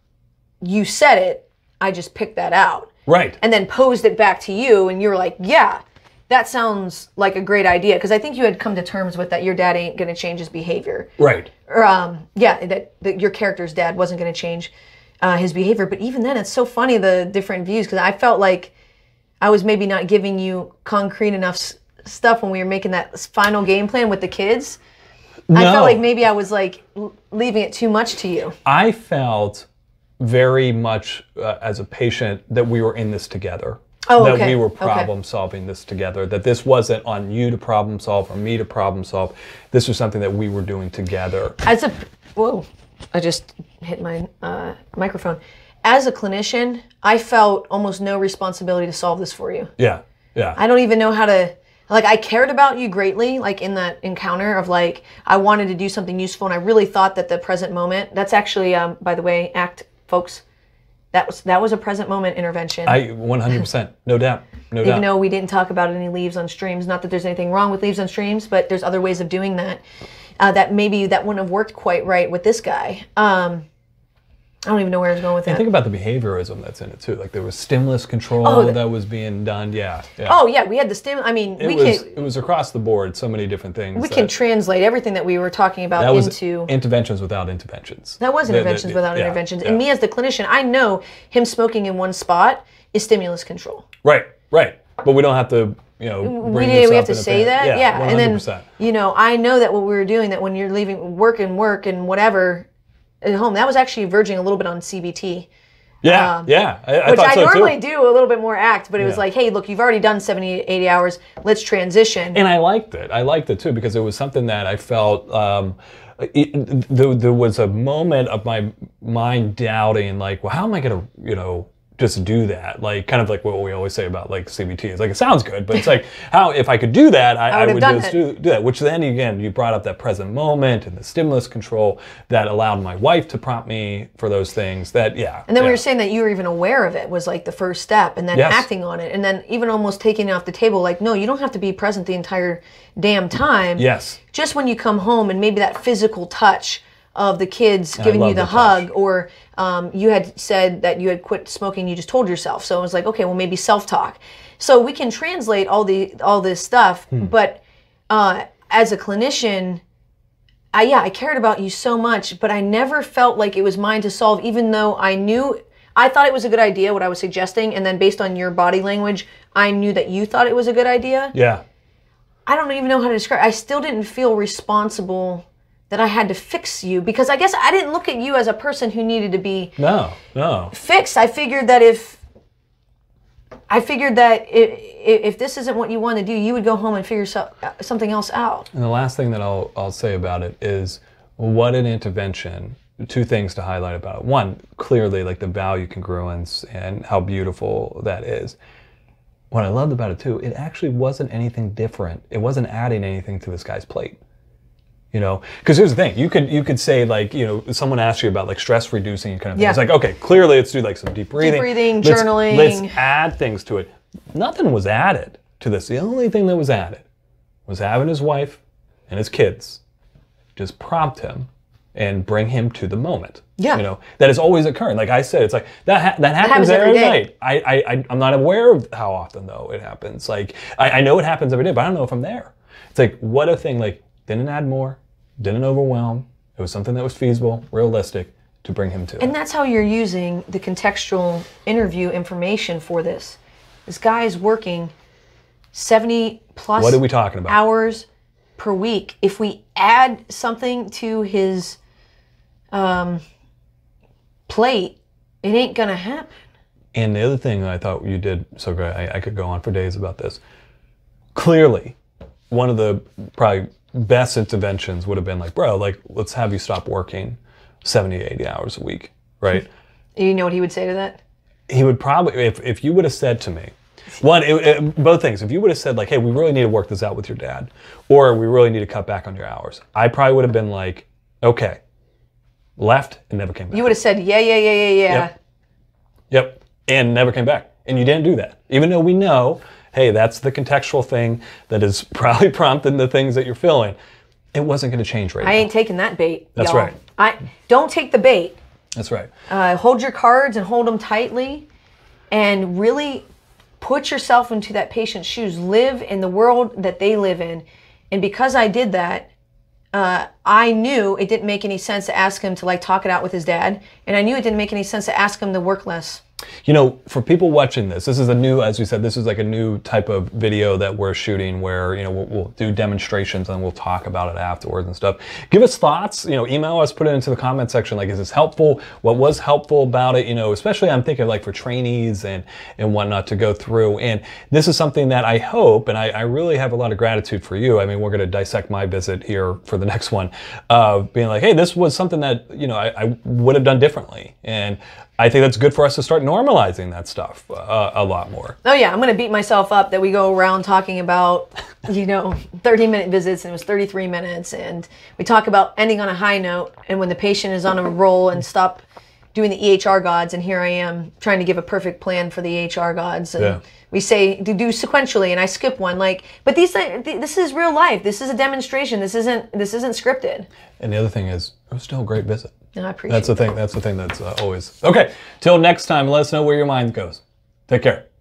you said it, I just picked that out. Right. And then posed it back to you, and you were like, yeah, that sounds like a great idea. Because I think you had come to terms with that your dad ain't going to change his behavior. Right. Or, that your character's dad wasn't going to change his behavior. But even then, it's so funny, the different views, because I felt like I was maybe not giving you concrete enough stuff when we were making that final game plan with the kids. No. I felt like maybe I was like leaving it too much to you. I felt very much as a patient that we were in this together. Oh, that okay. we were problem solving this together. That this wasn't on you to problem solve or me to problem solve. This was something that we were doing together. Whoa, I just hit my microphone. As a clinician, I felt almost no responsibility to solve this for you. Yeah, yeah. I don't even know how to, like, I cared about you greatly, like in that encounter of like, I wanted to do something useful, and I really thought that the present moment, that's actually, by the way, folks, that was a present moment intervention. 100%, no doubt, no doubt. Even though we didn't talk about any leaves on streams, not that there's anything wrong with leaves on streams, but there's other ways of doing that. That maybe that wouldn't have worked quite right with this guy. I don't even know where I was going with that. And think about the behaviorism that's in it too. Like, there was stimulus control that was being done. Yeah, yeah. Oh yeah, we had the stimulus. I mean, it was across the board. So many different things. We can translate everything that we were talking about into interventions without interventions. That was interventions without interventions. And me as the clinician, I know him smoking in one spot is stimulus control. Right, right. But we don't have to, bring we have to say that. Yeah, 100%. And then I know that what we were doing, that when you're leaving work and whatever at home, that was actually verging a little bit on CBT. Yeah, I which thought I so normally too. do a little bit more ACT, but it was like, hey, look, you've already done 70, 80 hours. Let's transition. And I liked it. I liked it too, because it was something that I felt, there was a moment of my mind doubting, like, well, how am I going to, just do that? Like, kind of like what we always say about like CBT. It's like, it sounds good, but it's like, how, if I could do that, I would just do that. Which then again, you brought up that present moment and the stimulus control that allowed my wife to prompt me for those things. And then we were saying that you were even aware of it was like the first step, and then acting on it, and then even almost taking it off the table. Like, no, you don't have to be present the entire damn time. Yes. Just when you come home, and maybe that physical touch of the kids giving you the hug, or you had said that you had quit smoking, you just told yourself. So it was like, okay, well, maybe self-talk. So we can translate all this stuff, but as a clinician, I cared about you so much, but I never felt like it was mine to solve, even though I thought it was a good idea, what I was suggesting, and then based on your body language, I knew that you thought it was a good idea. Yeah. I don't even know how to describe it. I still didn't feel responsible that I had to fix you, because I guess I didn't look at you as a person who needed to be fixed. I figured that if this isn't what you want to do, you would go home and figure something else out. And the last thing that I'll say about it is, what an intervention. Two things to highlight about it. One, clearly, like the value congruence and how beautiful that is. What I loved about it too, it actually wasn't anything different. It wasn't adding anything to this guy's plate. Because here's the thing, you could say, like, someone asks you about like stress reducing kind of thing. It's like, okay, clearly let's do like some deep breathing. Journaling. Let's add things to it. Nothing was added to this. The only thing that was added was having his wife and his kids just prompt him and bring him to the moment. Yeah. That is always occurring. Like I said, it's like that happens every night. I'm not aware of how often though it happens. Like I know it happens every day, but I don't know if I'm there. It's like, what a thing, like, didn't add more, didn't overwhelm. It was something that was feasible, realistic, to bring him to. And that's how you're using the contextual interview information for this. This guy is working 70 plus what are we talking about? Hours per week. If we add something to his plate, it ain't gonna happen. And the other thing I thought you did so great, I could go on for days about this. Clearly, one of the probably best interventions would have been like, bro, like, let's have you stop working 70, 80 hours a week, right? You know what he would say to that? He would probably, if you would have said to me, both things, if you would have said like, hey, we really need to work this out with your dad, or we really need to cut back on your hours, I probably would have been like, okay, left and never came back. You would have said, yeah. Yep, and never came back. And you didn't do that. Even though we know, hey, that's the contextual thing that is probably prompting the things that you're feeling. It wasn't going to change right now. I ain't taking that bait, That's y'all. right. Don't take the bait. That's right. Hold your cards and hold them tightly, and really put yourself into that patient's shoes. Live in the world that they live in. And because I did that, I knew it didn't make any sense to ask him to like talk it out with his dad, and I knew it didn't make any sense to ask him to work less. You know, for people watching this is a new, as we said, this is like a new type of video that we're shooting where, you know, we'll do demonstrations and we'll talk about it afterwards and stuff. Give us thoughts, you know, email us, put it into the comment section. Like, is this helpful? What was helpful about it? You know, especially I'm thinking like for trainees and whatnot to go through. And this is something that I hope, and I really have a lot of gratitude for you. I mean, we're going to dissect my visit here for the next one, being like, hey, this was something that, you know, I would have done differently. And I think that's good for us to start normalizing that stuff a lot more. Oh yeah, I'm going to beat myself up that we go around talking about, you know, 30-minute visits and it was 33 minutes. And we talk about ending on a high note and when the patient is on a roll and stop doing the EHR gods. And here I am trying to give a perfect plan for the EHR gods. And we say to do sequentially and I skip one. Like, but this is real life. This is a demonstration. This isn't scripted. And the other thing is, it was still a great visit. No, I appreciate That's the thing. That's the thing that's always... Okay, till next time, let us know where your mind goes. Take care.